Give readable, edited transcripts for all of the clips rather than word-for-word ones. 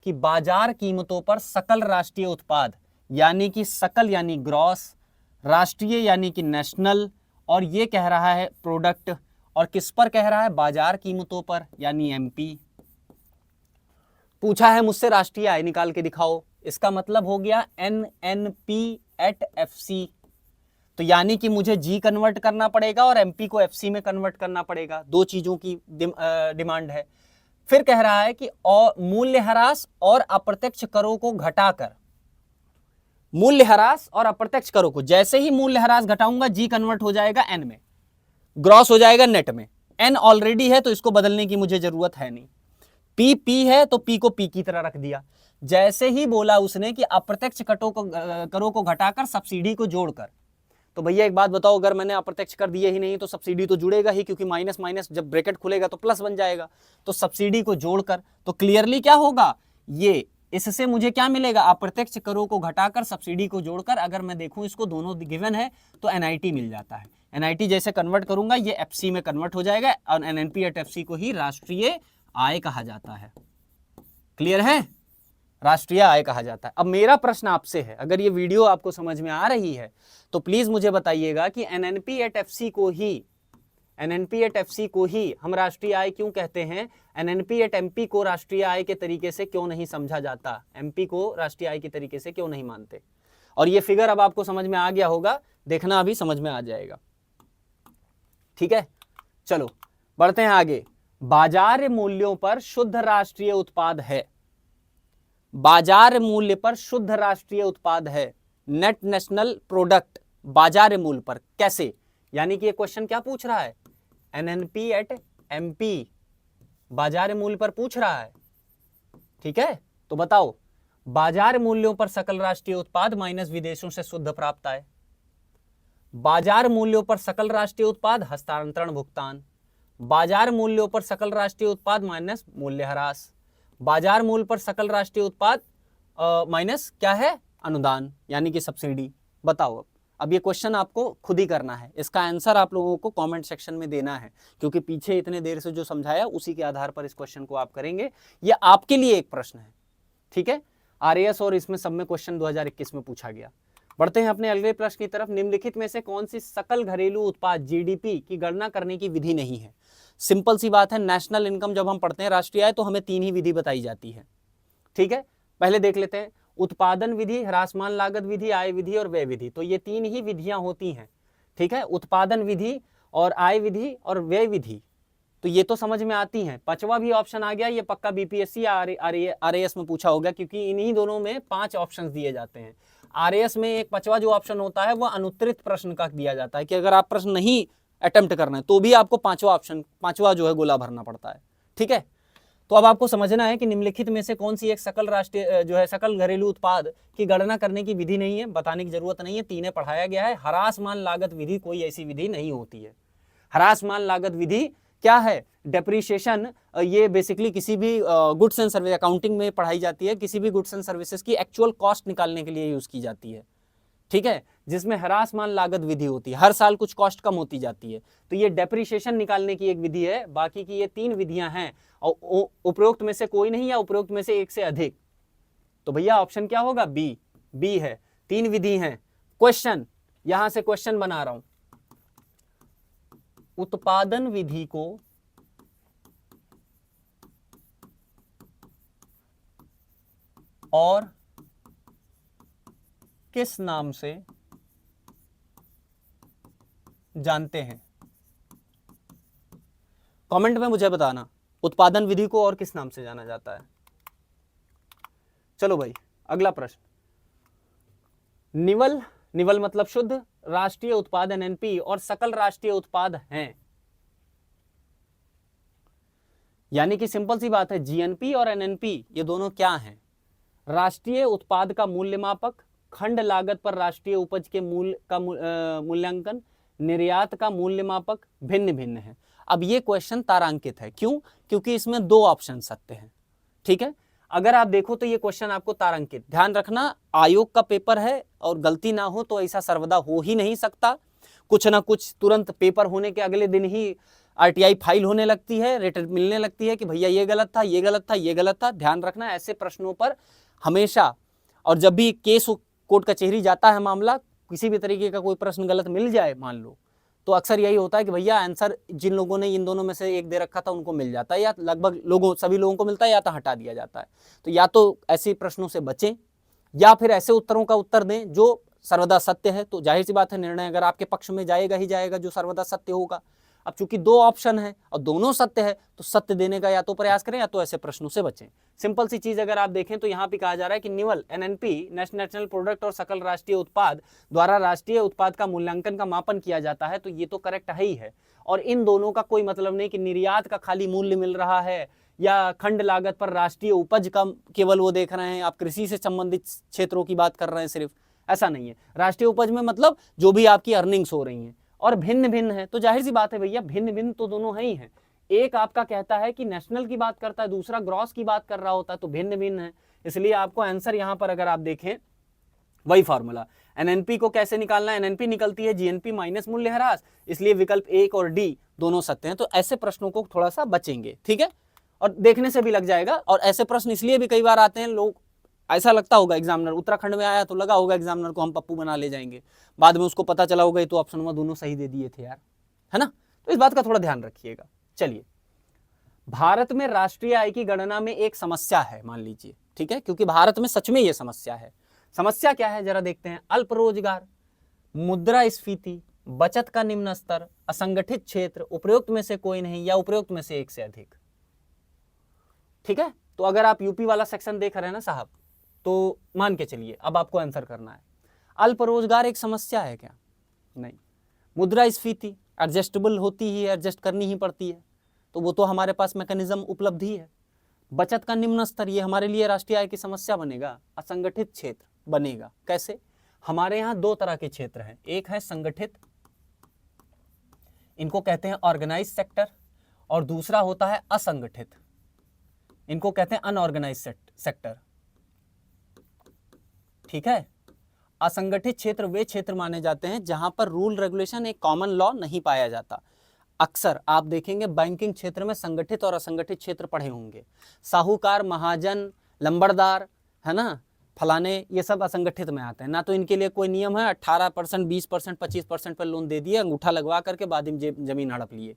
कि बाजार कीमतों पर सकल राष्ट्रीय उत्पाद यानी कि सकल यानी ग्रॉस, राष्ट्रीय यानी कि नेशनल, और ये कह रहा है प्रोडक्ट, और किस पर कह रहा है? बाजार कीमतों पर यानी एमपी। पूछा है मुझसे राष्ट्रीय आय निकाल के दिखाओ, इसका मतलब हो गया एनएनपी एट एफसी। तो यानी कि मुझे जी कन्वर्ट करना पड़ेगा और एमपी को एफसी में कन्वर्ट करना पड़ेगा, दो चीजों की डिमांड है। फिर कह रहा है कि मूल्यह्रास और अप्रत्यक्ष करों को घटाकर, मूल्यह्रास और अप्रत्यक्ष करों को, जैसे ही मूल्यह्रास घटाऊंगा जी कन्वर्ट हो जाएगा एन में, ग्रॉस हो जाएगा नेट में। एन ऑलरेडी है तो इसको बदलने की मुझे जरूरत है नहीं। पी है तो पी को पी की तरह रख दिया। जैसे ही बोला उसने कि अप्रत्यक्ष करों को घटाकर सब्सिडी को जोड़कर, तो भैया एक बात बताओ, अगर मैंने अप्रत्यक्ष कर दिए ही नहीं तो सब्सिडी तो जुड़ेगा ही, क्योंकि माइनस माइनस जब ब्रैकेट खुलेगा तो प्लस बन जाएगा। तो सब्सिडी को जोड़कर, तो क्लियरली क्या होगा ये, इससे मुझे क्या मिलेगा? अप्रत्यक्ष करों को घटाकर सब्सिडी को जोड़कर, अगर मैं देखूं इसको दोनों गिवन है तो एनआईटी मिल जाता है। एनआईटी जैसे कन्वर्ट करूंगा ये एफसी में कन्वर्ट हो जाएगा, और एनएनपी एट एफसी को ही राष्ट्रीय आय कहा जाता है। क्लियर है? राष्ट्रीय आय कहा जाता है। अब मेरा प्रश्न आपसे है, अगर ये वीडियो आपको समझ में आ रही है तो प्लीज मुझे बताइएगा कि एनएनपी एट एफसी को ही हम राष्ट्रीय आय क्यों कहते हैं? एनएनपी एट एमपी को राष्ट्रीय आय के तरीके से क्यों नहीं समझा जाता? एमपी को राष्ट्रीय आय के तरीके से क्यों नहीं मानते? और ये फिगर अब आपको समझ में आ गया होगा, देखना अभी समझ में आ जाएगा। ठीक है, चलो बढ़ते हैं आगे। बाजार मूल्यों पर शुद्ध राष्ट्रीय उत्पाद है, बाजार मूल्य पर शुद्ध राष्ट्रीय उत्पाद है, नेट नेशनल प्रोडक्ट बाजार मूल्य पर। कैसे? यानी कि ये क्वेश्चन क्या पूछ रहा है? एनएनपी एट एमपी बाजार मूल्य पर पूछ रहा है। ठीक है, तो बताओ, बाजार मूल्यों पर सकल राष्ट्रीय उत्पाद माइनस विदेशों से शुद्ध प्राप्त आय, बाजार मूल्यों पर सकल राष्ट्रीय उत्पाद हस्तांतरण भुगतान, बाजार मूल्यों पर सकल राष्ट्रीय उत्पाद माइनस मूल्यह्रास, बाजार मूल्य पर सकल राष्ट्रीय उत्पाद माइनस क्या है? अनुदान यानी कि सब्सिडी। बताओ, अब ये क्वेश्चन आपको खुद ही करना है, इसका आंसर आप लोगों को कमेंट सेक्शन में देना है, क्योंकि पीछे इतने देर से जो समझाया उसी के आधार पर इस क्वेश्चन को आप करेंगे। ये आपके लिए एक प्रश्न है। ठीक है, आरएएस और इसमें सब में क्वेश्चन 2021 में पूछा गया। बढ़ते हैं अपने अगले प्रश्न की तरफ। निम्नलिखित में से कौन सी सकल घरेलू उत्पाद जीडीपी की गणना करने की विधि नहीं है? सिंपल सी बात है, नेशनल इनकम जब हम पढ़ते हैं राष्ट्रीय आय तो हमें तीन ही विधि बताई जाती है। ठीक है, पहले देख लेते हैं, उत्पादन विधि, ह्रासमान लागत विधि, आय विधि और व्यय विधि। तो ये तीन ही विधियां होती हैं। ठीक है, उत्पादन विधि और आय विधि और व्यय विधि, तो ये तो समझ में आती हैं। पांचवा भी ऑप्शन आ गया, ये पक्का बीपीएससी या आरएएस में पूछा होगा, क्योंकि इन्हीं दोनों में 5 ऑप्शन दिए जाते हैं। आरएएस में एक पांचवा जो ऑप्शन होता है वो अनुत्तरित प्रश्न का दिया जाता है, कि अगर आप प्रश्न नहीं अटेम्प्ट करना है तो भी आपको पांचवा जो है गोला भरना पड़ता है। ठीक है, तो अब आपको समझना है कि निम्नलिखित में से कौन सी एक सकल राष्ट्रीय जो है सकल घरेलू उत्पाद की गणना करने की विधि नहीं है? बताने की जरूरत नहीं है, तीनों पढ़ाया गया है। ह्रासमान लागत विधि कोई ऐसी विधि नहीं होती है। ह्रासमान लागत विधि क्या है? डेप्रीशिएशन, ये बेसिकली किसी भी गुड्स एंड सर्विस, अकाउंटिंग में पढ़ाई जाती है, किसी भी गुड्स एंड सर्विसेज की एक्चुअल कॉस्ट निकालने के लिए यूज की जाती है। ठीक है, जिसमें ह्रासमान लागत विधि होती है, हर साल कुछ कॉस्ट कम होती जाती है, तो ये डेप्रीशिएशन निकालने की एक विधि है। बाकी की ये 3 विधियां हैं, और उपरोक्त में से कोई नहीं या उपरोक्त में से एक से अधिक। तो भैया ऑप्शन क्या होगा? बी है, 3 विधि हैं। क्वेश्चन, यहां से क्वेश्चन बना रहा हूं, उत्पादन विधि को और किस नाम से जानते हैं? कमेंट में मुझे बताना, उत्पादन विधि को और किस नाम से जाना जाता है। चलो भाई, अगला प्रश्न। निवल मतलब शुद्ध राष्ट्रीय उत्पाद एनएनपी और सकल राष्ट्रीय उत्पाद हैं, यानी कि सिंपल सी बात है, जीएनपी और एनएनपी ये दोनों क्या हैं? राष्ट्रीय उत्पाद का मूल्य मापक, खंड लागत पर राष्ट्रीय उपज के मूल्य का मूल्यांकन, निर्यात का मूल्य मापक भिन्न भिन्न है। अब ये क्वेश्चन तारांकित है, क्यों? क्योंकि इसमें 2 ऑप्शन सत्य हैं। ठीक है, अगर आप देखो तो ये क्वेश्चन आपको तारांकित, ध्यान रखना आयोग का पेपर है और गलती ना हो तो ऐसा सर्वदा हो ही नहीं सकता। कुछ ना कुछ तुरंत पेपर होने के अगले दिन ही आरटीआई फाइल होने लगती है, रिटर्न मिलने लगती है कि भैया ये गलत था, ये गलत था, ये गलत था। ध्यान रखना ऐसे प्रश्नों पर हमेशा, और जब भी केस कोर्ट कचहरी जाता है मामला, किसी भी तरीके का कोई प्रश्न गलत मिल जाए मान लो, तो अक्सर यही होता है कि भैया आंसर जिन लोगों ने इन दोनों में से एक दे रखा था उनको मिल जाता है, या लगभग सभी लोगों को मिलता है, या तो हटा दिया जाता है। तो या तो ऐसे प्रश्नों से बचें, या फिर ऐसे उत्तरों का उत्तर दें जो सर्वदा सत्य है। तो जाहिर सी बात है निर्णय अगर आपके पक्ष में जाएगा ही जाएगा जो सर्वदा सत्य होगा। अब चूंकि दो ऑप्शन है और दोनों सत्य है, तो सत्य देने का या तो प्रयास करें या तो ऐसे प्रश्नों से बचें। सिंपल सी चीज अगर आप देखें तो यहाँ पे कहा जा रहा है कि निवल एनएनपी नेशनल प्रोडक्ट और सकल राष्ट्रीय उत्पाद द्वारा राष्ट्रीय उत्पाद का मूल्यांकन का मापन किया जाता है। तो ये तो करेक्ट है ही है, और इन दोनों का कोई मतलब नहीं कि निर्यात का खाली मूल्य मिल रहा है या खंड लागत पर राष्ट्रीय उपज का केवल वो देख रहे हैं, आप कृषि से संबंधित क्षेत्रों की बात कर रहे हैं सिर्फ, ऐसा नहीं है। राष्ट्रीय उपज में मतलब जो भी आपकी अर्निंग्स हो रही हैं, और भिन्न भिन्न है। तो जाहिर सी बात है भैया भिन्न भिन्न तो दोनों है ही हैं। एक आपका कहता है कि नेशनल की बात करता है, दूसरा ग्रॉस की बात कर रहा होता है, तो भिन्न भिन्न है। इसलिए आपको आंसर यहां पर अगर आप देखें वही फॉर्मूला, एनएनपी को कैसे निकालना है, एनएनपी निकलती है जीएनपी माइनस मूल्यह्रास, इसलिए विकल्प 1 और डी दोनों सत्य हैं। तो ऐसे प्रश्नों को थोड़ा सा बचेंगे, ठीक है, और देखने से भी लग जाएगा। और ऐसे प्रश्न इसलिए भी कई बार आते हैं, लोग ऐसा लगता होगा एग्जामिनर उत्तराखंड में आया तो लगा होगा एग्जामिनर को हम पप्पू बना ले जाएंगे, बाद में उसको पता चला होगा तो ऑप्शन नंबर दोनों सही दे दिए थे यार, है ना। तो इस बात का थोड़ा ध्यान रखिएगा। चलिए, भारत में राष्ट्रीय आय की गणना में एक समस्या है मान लीजिए, ठीक है, क्योंकि भारत में सच में यह समस्या है। समस्या क्या है जरा देखते हैं। अल्प रोजगार, मुद्रास्फीति, बचत का निम्न स्तर, असंगठित क्षेत्र, उपरोक्त में से कोई नहीं या उपरोक्त में से एक से अधिक। ठीक है, तो अगर आप यूपी वाला सेक्शन देख रहे हैं ना साहब, तो मान के चलिए अब आपको आंसर करना है। अल्प रोजगार एक समस्या है क्या? नहीं। मुद्रास्फीति एडजस्टेबल होती ही, एडजस्ट करनी ही पड़ती है, तो वो तो हमारे पास मैकेनिज्म उपलब्ध ही है। बचत का निम्न स्तर, ये हमारे लिए राष्ट्रीय आय की समस्या बनेगा। असंगठित क्षेत्र बनेगा कैसे? हमारे यहाँ दो तरह के क्षेत्र हैं, एक है संगठित, इनको कहते हैं ऑर्गेनाइज सेक्टर, और दूसरा होता है असंगठित, इनको कहते हैं अनऑर्गेनाइज सेक्टर। ठीक है, असंगठित क्षेत्र वे क्षेत्र माने जाते हैं जहां पर रूल रेगुलेशन, एक कॉमन लॉ नहीं पाया जाता। अक्सर आप देखेंगे बैंकिंग क्षेत्र में संगठित और असंगठित क्षेत्र पढ़े होंगे, साहूकार, महाजन, लंबड़दार, है ना, फलाने, ये सब असंगठित में आते हैं ना। तो इनके लिए कोई नियम है 18%, 20%, 25% पर लोन दे दिए, अंगूठा लगवा करके बाद में जमीन हड़प लिए।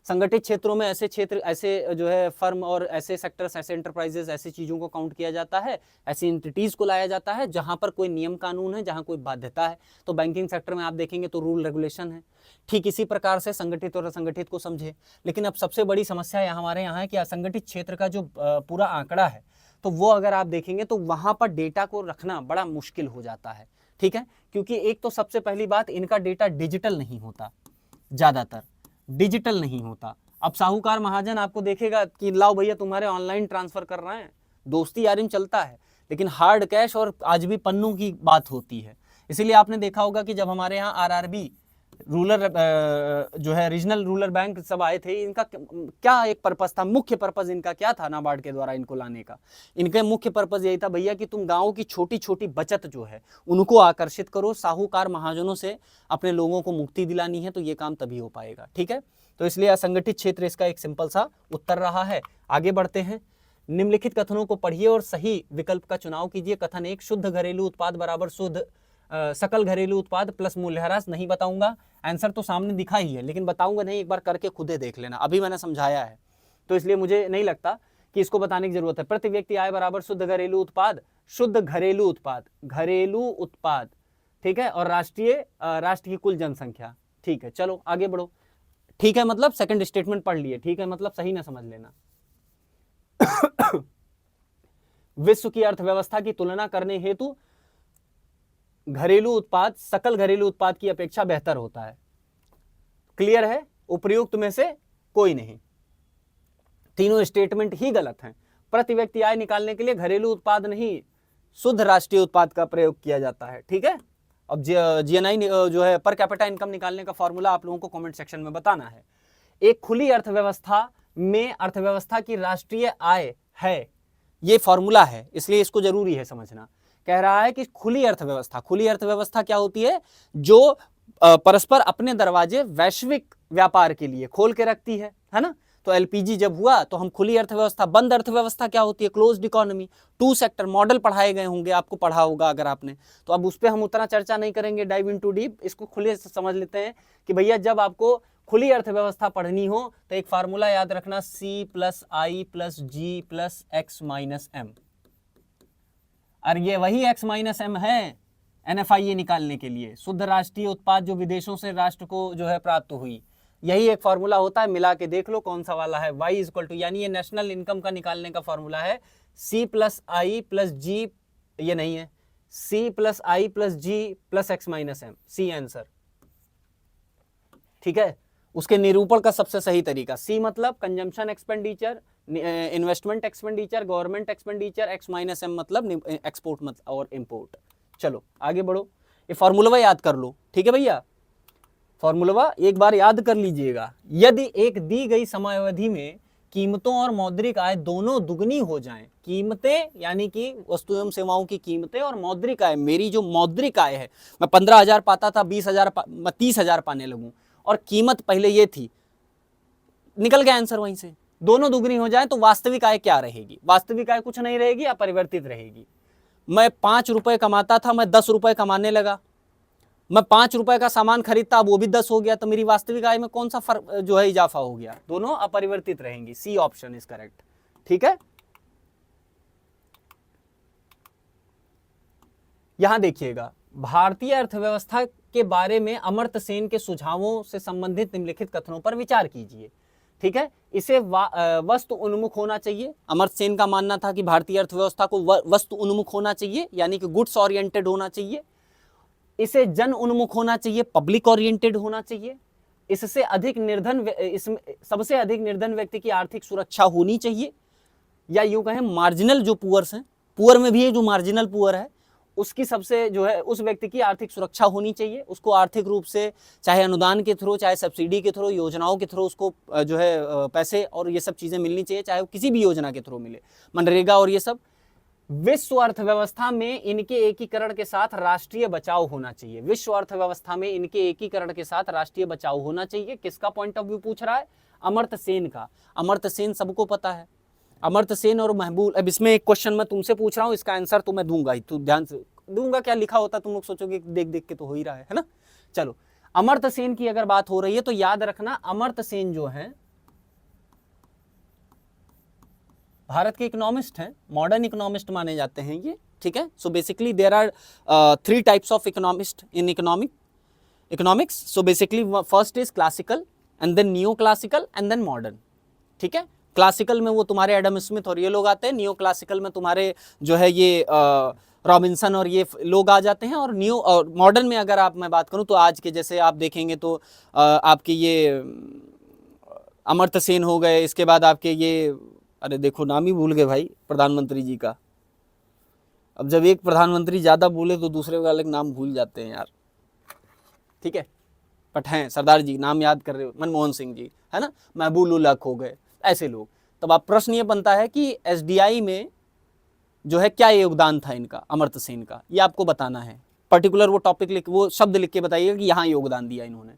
संगठित क्षेत्रों में ऐसे क्षेत्र, ऐसे जो है फर्म और ऐसे सेक्टर्स, ऐसे एंटरप्राइजेस, ऐसी चीज़ों को काउंट किया जाता है, ऐसी एंटिटीज़ को लाया जाता है जहां पर कोई नियम कानून है, जहां कोई बाध्यता है। तो बैंकिंग सेक्टर में आप देखेंगे तो रूल रेगुलेशन है। ठीक इसी प्रकार से संगठित और असंगठित को समझे। लेकिन अब सबसे बड़ी समस्या हमारे यहाँ है कि असंगठित क्षेत्र का जो पूरा आंकड़ा है, तो वो अगर आप देखेंगे तो वहां पर डेटा को रखना बड़ा मुश्किल हो जाता है। ठीक है, क्योंकि एक तो सबसे पहली बात, इनका डेटा डिजिटल नहीं होता, ज़्यादातर डिजिटल नहीं होता। अब साहूकार महाजन आपको देखेगा कि लाओ भैया तुम्हारे ऑनलाइन ट्रांसफर कर रहे हैं, दोस्ती यारी में चलता है, लेकिन हार्ड कैश और आज भी पन्नों की बात होती है। इसीलिए आपने देखा होगा कि जब हमारे यहाँ आरआरबी रूरल जो है रीजनल रूरल बैंक सब आए थे, इनका क्या एक पर्पस था, मुख्य पर्पस इनका क्या था नाबार्ड के द्वारा इनको लाने का? इनका मुख्य पर्पस यही था भैया कि तुम गाँव की छोटी छोटी बचत जो है उनको आकर्षित करो, साहूकार महाजनों से अपने लोगों को मुक्ति दिलानी है, तो ये काम तभी हो पाएगा। ठीक है, तो इसलिए असंगठित क्षेत्र इसका एक सिंपल सा उत्तर रहा है। आगे बढ़ते हैं। निम्नलिखित कथनों को पढ़िए और सही विकल्प का चुनाव कीजिए। कथन 1, शुद्ध घरेलू उत्पाद बराबर शुद्ध सकल घरेलू उत्पाद प्लस मूल्यह्रास। नहीं बताऊंगा, आंसर तो सामने दिखा ही है, लेकिन बताऊंगा नहीं, एक बार करके खुद ही देख लेना। अभी मैंने समझाया है, तो इसलिए मुझे नहीं लगता कि इसको बताने की जरूरत है। प्रति व्यक्ति आय बराबर शुद्ध घरेलू उत्पाद, शुद्ध घरेलू उत्पाद, घरेलू उत्पाद, ठीक है, और राष्ट्र की कुल जनसंख्या। ठीक है, चलो आगे बढ़ो। ठीक है, मतलब सेकंड स्टेटमेंट पढ़ लिए, ठीक है, मतलब सही ना समझ लेना। विश्व की अर्थव्यवस्था की तुलना करने हेतु घरेलू उत्पाद सकल घरेलू उत्पाद की अपेक्षा बेहतर होता है। क्लियर है? उपर्युक्त में से कोई नहीं, तीनों स्टेटमेंट ही गलत हैं। प्रति व्यक्ति आय निकालने के लिए घरेलू उत्पाद नहीं, शुद्ध राष्ट्रीय उत्पाद का प्रयोग किया जाता है। ठीक है, अब जीएनआई जो है पर कैपिटा इनकम निकालने का फॉर्मूला आप लोगों को कमेंट सेक्शन में बताना है। एक खुली अर्थव्यवस्था में अर्थव्यवस्था की राष्ट्रीय आय है, ये फॉर्मूला है, इसलिए इसको जरूरी है समझना। कह रहा है कि खुली अर्थव्यवस्था क्या होती है? जो परस्पर अपने दरवाजे वैश्विक व्यापार के लिए खोल के रखती है ना। तो एलपीजी जब हुआ तो हम खुली अर्थव्यवस्था, बंद अर्थव्यवस्था क्या होती है, closed economy. Two sector model पढ़ाए गए होंगे, आपको पढ़ा होगा अगर आपने, तो अब उस पर हम उतना चर्चा नहीं करेंगे, डाइव इनटू डीप। इसको खुले से समझ लेते हैं कि भैया जब आपको खुली अर्थव्यवस्था पढ़नी हो तो एक फार्मूला याद रखना, C+I+G+X-M। और ये वही X-M है NFIA निकालने के लिए, शुद्ध राष्ट्रीय उत्पाद जो विदेशोँ से राष्ट्र को जो है प्राप्त हुई, यही एक फार्मूला होता है। मिला के देख लो कौन सा वाला है, Y = यानी ये नेशनल इनकम का निकालने का फार्मूला है C+I+G, ये नहीं है, C+I+G+X-M, C आंसर, ठीक है। उसके निरूपण का सबसे सही तरीका, C मतलब consumption expenditure, investment expenditure, government expenditure, X-M मतलब एक्सपोर्ट और इंपोर्ट। चलो आगे बढ़ो, ये फार्मूला याद कर लो, ठीक है भैया, फार्मूला एक बार याद कर लीजिएगा। यदि एक दी गई समयावधि में कीमतों और मौद्रिक आय दोनों दुगनी हो जाएं, कीमतें यानी कि वस्तु एवं सेवाओं की कीमतें और मौद्रिक आय, मेरी जो मौद्रिक आय है, मैं 15,000 पाता था, 20,000 मैं 30,000 पाने लगूं, और कीमत पहले ये थी, निकल गया आंसर वहीं से, दोनों दुगनी हो जाए तो वास्तविक आय क्या रहेगी, वास्तविक आय कुछ नहीं रहेगी, अपरिवर्तित रहेगी। मैं 5 रुपए कमाता था, मैं 10 रुपए कमाने लगा, मैं 5 रुपए का सामान खरीदता, अब वो भी 10 हो गया, तो मेरी वास्तविक आय में कौन सा फर्क जो है इजाफा हो गया, दोनों अपरिवर्तित रहेंगी। सी ऑप्शन इज करेक्ट, ठीक है। यहां देखिएगा, भारतीय अर्थव्यवस्था के बारे में अमर्त्य सेन के सुझावों से संबंधित निम्नलिखित कथनों पर विचार कीजिए, ठीक है। इसे वस्तु उन्मुख होना चाहिए। अमर्त्य सेन का मानना था कि भारतीय अर्थव्यवस्था को वस्तु उन्मुख होना चाहिए, यानी कि गुड्स ओरिएंटेड होना चाहिए। इसे जन उन्मुख होना चाहिए, पब्लिक ओरिएंटेड होना चाहिए। इससे अधिक निर्धन, इसमें सबसे अधिक निर्धन व्यक्ति की आर्थिक सुरक्षा होनी चाहिए, या यूं कहें मार्जिनल जो पुअर्स हैं, पुअर में भी है जो मार्जिनल पुअर है, उसकी सबसे जो है उस व्यक्ति की आर्थिक सुरक्षा होनी चाहिए। उसको आर्थिक रूप से चाहे अनुदान के थ्रू, चाहे सब्सिडी के थ्रू, योजनाओं के थ्रू उसको जो है पैसे और ये सब चीजें मिलनी चाहिए, चाहे वो किसी भी योजना के थ्रू मिले, मनरेगा और ये सब। विश्व अर्थव्यवस्था में इनके एकीकरण के साथ राष्ट्रीय बचाव होना चाहिए। विश्व अर्थव्यवस्था में इनके एकीकरण के साथ राष्ट्रीय बचाव होना चाहिए। किसका पॉइंट ऑफ व्यू पूछ रहा है? अमर्त्य सेन का। अमर्त्य सेन सबको पता है, अमर्त्य सेन और महबूब। अब इसमें एक क्वेश्चन मैं तुमसे पूछ रहा हूं, इसका आंसर तो मैं दूंगा ही, तू ध्यान से दूंगा, क्या लिखा होता तुम लोग सोचोगे देख देख के तो हो ही रहा है ना। चलो, अमर्त्य सेन की अगर बात हो रही है तो याद रखना, अमर्त्य सेन जो है भारत के इकोनॉमिस्ट हैं, मॉडर्न इकोनॉमिस्ट माने जाते हैं ये, ठीक है। So basically there are 3 types of economist in economics. So basically first is classical, and then neoclassical, and then modern, ठीक है। क्लासिकल में वो तुम्हारे एडम स्मिथ और ये लोग आते हैं, नियो क्लासिकल में तुम्हारे जो है ये रॉबिन्सन और ये लोग आ जाते हैं, और नियो और मॉडर्न में अगर मैं बात करूं तो आज के जैसे आप देखेंगे तो आपके ये अमर्त्य सेन हो गए, इसके बाद आपके ये, अरे देखो नाम ही भूल गए भाई प्रधानमंत्री जी का। अब जब एक प्रधानमंत्री ज़्यादा बोले तो दूसरे वाले का नाम भूल जाते हैं यार, ठीक है। बट हैं सरदार जी, नाम याद कर रहे हो, मनमोहन सिंह जी, है ना, महबूब उल हक हो गए, ऐसे लोग। तब आप प्रश्न ये बनता है कि एसडीआई में जो है क्या योगदान था इनका, अमर्त्य सेन का, ये आपको बताना है। पर्टिकुलर वो टॉपिक लिख, वो शब्द लिख के बताइएगा कि यहाँ योगदान दिया इन्होंने,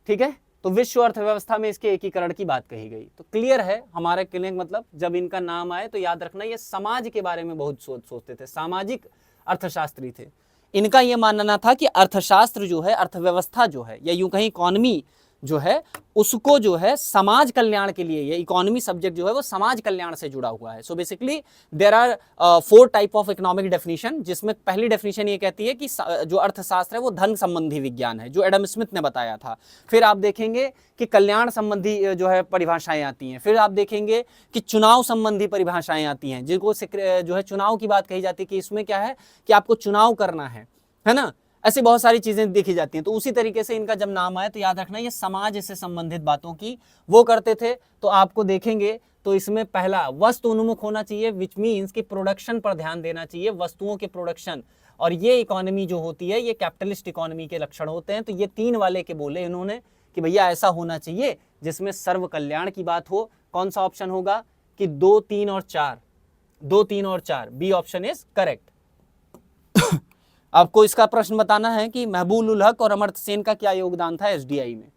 ठीक है। तो विश्व अर्थव्यवस्था में इसके एकीकरण की बात कही गई, तो क्लियर है हमारे कहने का मतलब। जब इनका नाम आए तो याद रखना ये समाज के बारे में बहुत सोचते थे, सामाजिक अर्थशास्त्री थे। इनका ये मानना था कि अर्थशास्त्र जो है, अर्थव्यवस्था जो है, या यूं कहीं इकोनॉमी जो है, उसको जो है समाज कल्याण के लिए, ये इकोनॉमी सब्जेक्ट जो है वो समाज कल्याण से जुड़ा हुआ है। So basically there are 4 type of economic definition, जिसमें पहली डेफिनेशन ये कहती है कि जो अर्थशास्त्र है वो धन संबंधी विज्ञान है, जो एडम स्मिथ ने बताया था। फिर आप देखेंगे कि कल्याण संबंधी जो है परिभाषाएं आती हैं। फिर आप देखेंगे कि चुनाव संबंधी परिभाषाएं आती हैं, जिनको जो है चुनाव की बात कही जाती है कि इसमें क्या है कि आपको चुनाव करना है ना, ऐसी बहुत सारी चीजें देखी जाती हैं। तो उसी तरीके से इनका जब नाम आया तो याद रखना ये समाज से संबंधित बातों की वो करते थे। तो आपको देखेंगे तो इसमें पहला वस्तु उन्मुख होना चाहिए, विच मीन्स कि प्रोडक्शन पर ध्यान देना चाहिए, वस्तुओं के प्रोडक्शन। और ये इकोनॉमी जो होती है ये कैपिटलिस्ट इकोनॉमी के लक्षण होते हैं। तो ये 3 वाले के बोले इन्होंने कि भैया ऐसा होना चाहिए जिसमें सर्व कल्याण की बात हो। कौन सा ऑप्शन होगा कि 2, 3 और 4, 2, 3 और 4, बी ऑप्शन इज करेक्ट। आपको इसका प्रश्न बताना है कि महबूब उल हक और अमर्त्य सेन का क्या योगदान था एसडीआई में।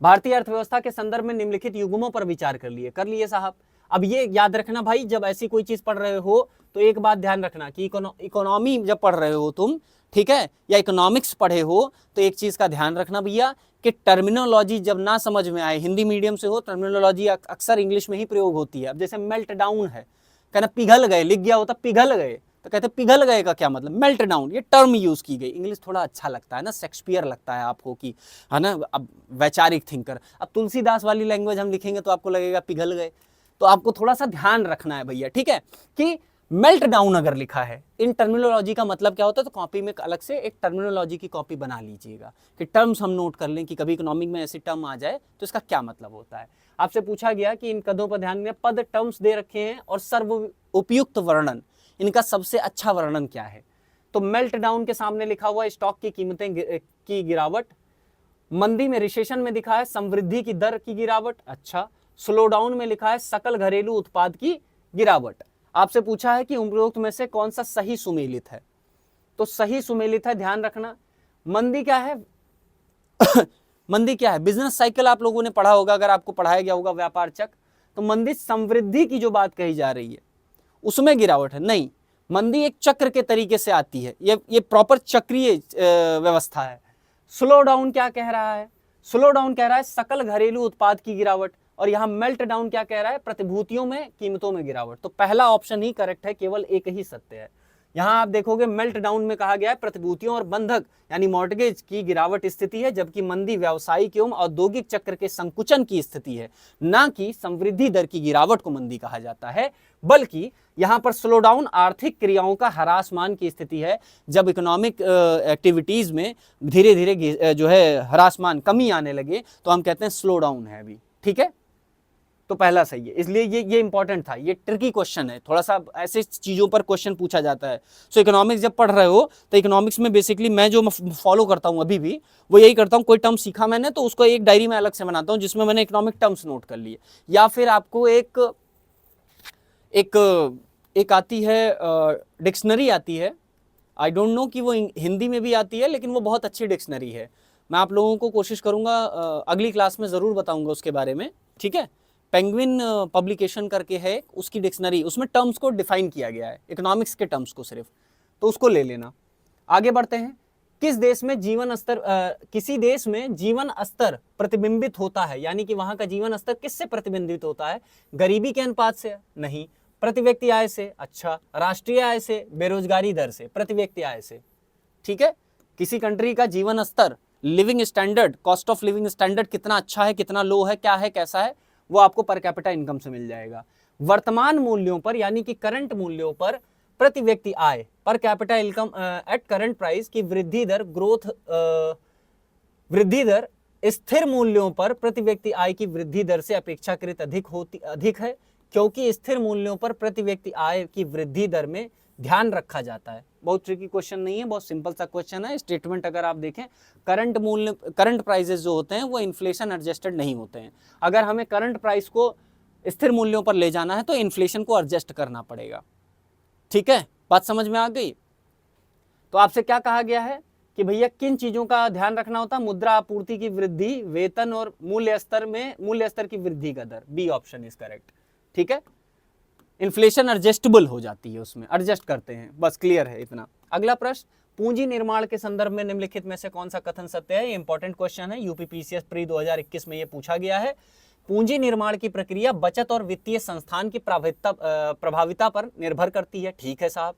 भारतीय अर्थव्यवस्था के संदर्भ में निम्नलिखित युग्मों पर विचार कर लिए साहब। अब ये याद रखना भाई, जब ऐसी कोई चीज पढ़ रहे हो तो एक बात ध्यान रखना कि इकोनॉमी जब पढ़ रहे हो तुम, ठीक है, या इकोनॉमिक्स पढ़े हो, तो एक चीज का ध्यान रखना भैया कि टर्मिनोलॉजी जब ना समझ में आए, हिंदी मीडियम से हो, टर्मिनोलॉजी अक्सर इंग्लिश में ही प्रयोग होती है। अब जैसे मेल्ट डाउन है, कहना पिघल गए, लिख गया होता पिघल गए, तो कहते पिघल गए का क्या मतलब, मेल्ट डाउन, ये टर्म यूज की गई। इंग्लिश थोड़ा अच्छा लगता है ना, शेक्सपियर लगता है आपको कि, है ना, अब वैचारिक थिंकर। अब तुलसीदास वाली लैंग्वेज हम लिखेंगे तो आपको लगेगा पिघल गए। तो आपको थोड़ा सा ध्यान रखना है भैया, ठीक है, कि मेल्ट डाउन अगर लिखा है, इन टर्मिनोलॉजी का मतलब क्या होता है, तो कॉपी में अलग से एक टर्मिनोलॉजी की कॉपी बना लीजिएगा कि टर्म्स हम नोट कर लें कि कभी इकोनॉमिक में ऐसी टर्म आ जाए तो इसका क्या मतलब होता है। आपसे पूछा गया कि इन पदों पर ध्यान दें, पद टर्म्स दे रखे हैं और सर्व उपयुक्त वर्णन, इनका सबसे अच्छा वर्णन क्या है। तो मेल्ट डाउन के सामने लिखा हुआ स्टॉक की कीमतें की गिरावट, मंदी में रिसेशन में दिखा है समृद्धि की दर की गिरावट, अच्छा, स्लो डाउन में लिखा है सकल घरेलू उत्पाद की गिरावट। आपसे पूछा है कि उपरोक्त में से कौन सा सही सुमेलित है, तो सही सुमेलित है, ध्यान रखना। मंदी क्या है मंदी क्या है, बिजनेस साइकिल आप लोगों ने पढ़ा होगा, अगर आपको पढ़ाया गया होगा व्यापार चक्र, तो मंदी समृद्धि की जो बात कही जा रही है उसमें गिरावट है, नहीं, मंदी एक चक्र के तरीके से आती है, ये प्रॉपर चक्रीय व्यवस्था है। स्लो डाउन क्या कह रहा है, स्लो डाउन कह रहा है सकल घरेलू उत्पाद की गिरावट, और यहां मेल्ट डाउन क्या कह रहा है, प्रतिभूतियों में कीमतों में गिरावट। तो पहला ऑप्शन ही करेक्ट है, केवल एक ही सत्य है। यहां आप देखोगे मेल्ट डाउन में कहा गया है प्रतिभूतियों और बंधक यानी मॉर्गेज की गिरावट स्थिति है, जबकि मंदी व्यावसायिक एवं औद्योगिक चक्र के संकुचन की स्थिति है, ना कि समृद्धि दर की गिरावट को मंदी कहा जाता है। बल्कि यहां पर स्लो डाउन आर्थिक क्रियाओं का ह्रासमान की स्थिति है, जब इकोनॉमिक एक्टिविटीज में धीरे धीरे जो है ह्रासमान, कमी आने लगे, तो हम कहते हैं स्लो डाउन है अभी, ठीक है। तो पहला सही है, इसलिए ये इंपॉर्टेंट था, ये ट्रिकी क्वेश्चन है, थोड़ा सा ऐसे चीजों पर क्वेश्चन पूछा जाता है। सो इकोनॉमिक्स जब पढ़ रहे हो तो इकोनॉमिक्स में बेसिकली मैं जो फॉलो करता हूं अभी भी, वो यही करता हूं, कोई टर्म सीखा मैंने तो उसको एक डायरी में अलग से बनाता हूं जिसमें मैंने इकोनॉमिक टर्म्स नोट कर लिए, या फिर आपको एक आती है डिक्शनरी आती है, आई डोंट नो कि वो हिंदी में भी आती है, लेकिन वो बहुत अच्छी डिक्शनरी है। मैं आप लोगों को कोशिश करूंगा अगली क्लास में ज़रूर बताऊंगा उसके बारे में, ठीक है। पेंगुइन पब्लिकेशन करके है उसकी डिक्शनरी, उसमें टर्म्स को डिफाइन किया गया है, इकोनॉमिक्स के टर्म्स को सिर्फ, तो उसको ले लेना। आगे बढ़ते हैं, किस देश में जीवन स्तर किसी देश में जीवन स्तर प्रतिबिंबित होता है, यानी कि वहां का जीवन स्तर किससे प्रतिबिंबित होता है, गरीबी के अनुपात से, नहीं, प्रति व्यक्ति आय से, अच्छा, राष्ट्रीय आय से, बेरोजगारी दर से, प्रति व्यक्ति आय से, ठीक है। किसी कंट्री का जीवन स्तर, living standard, cost of living standard कितना अच्छा है, कितना लो है, क्या है, कैसा है, वो आपको पर कैपिटा इनकम से मिल जाएगा। वर्तमान मूल्यों पर यानी कि करंट मूल्यों पर प्रति व्यक्ति आय, per capita income at current price की वृद्धि दर, वृद्धि दर स्थिर मूल्यों पर प्रति व्यक्ति आय की वृद्धि दर से अपेक्षाकृत अधिक है, क्योंकि स्थिर मूल्यों पर प्रति व्यक्ति आय की वृद्धि दर में ध्यान रखा जाता है। बहुत ट्रिकी क्वेश्चन नहीं है, बहुत सिंपल सा क्वेश्चन है। स्टेटमेंट अगर आप देखें, करंट प्राइसेस जो होते हैं वो इन्फ्लेशन एडजस्टेड नहीं होते हैं। अगर हमें करंट प्राइस को स्थिर मूल्यों पर ले जाना है तो इन्फ्लेशन को एडजस्ट करना पड़ेगा, ठीक है, बात समझ में आ गई। तो आपसे क्या कहा गया है कि भैया किन चीजों का ध्यान रखना होता है, मुद्रा आपूर्ति की वृद्धि, वेतन और मूल्य स्तर की वृद्धि का दर, बी ऑप्शन इज करेक्ट, ठीक है। इन्फ्लेशन एडजस्टेबल हो जाती है, उसमें एडजस्ट करते हैं, बस क्लियर है इतना। अगला प्रश्न, पूंजी निर्माण के संदर्भ में निम्नलिखित में से कौन सा कथन सत्य है, ये इंपॉर्टेंट क्वेश्चन है, यूपीपीसीएस प्री 2021 में ये पूछा गया है। पूंजी निर्माण की प्रक्रिया बचत और वित्तीय संस्थान की प्रभाविता पर निर्भर करती है, ठीक है साहब।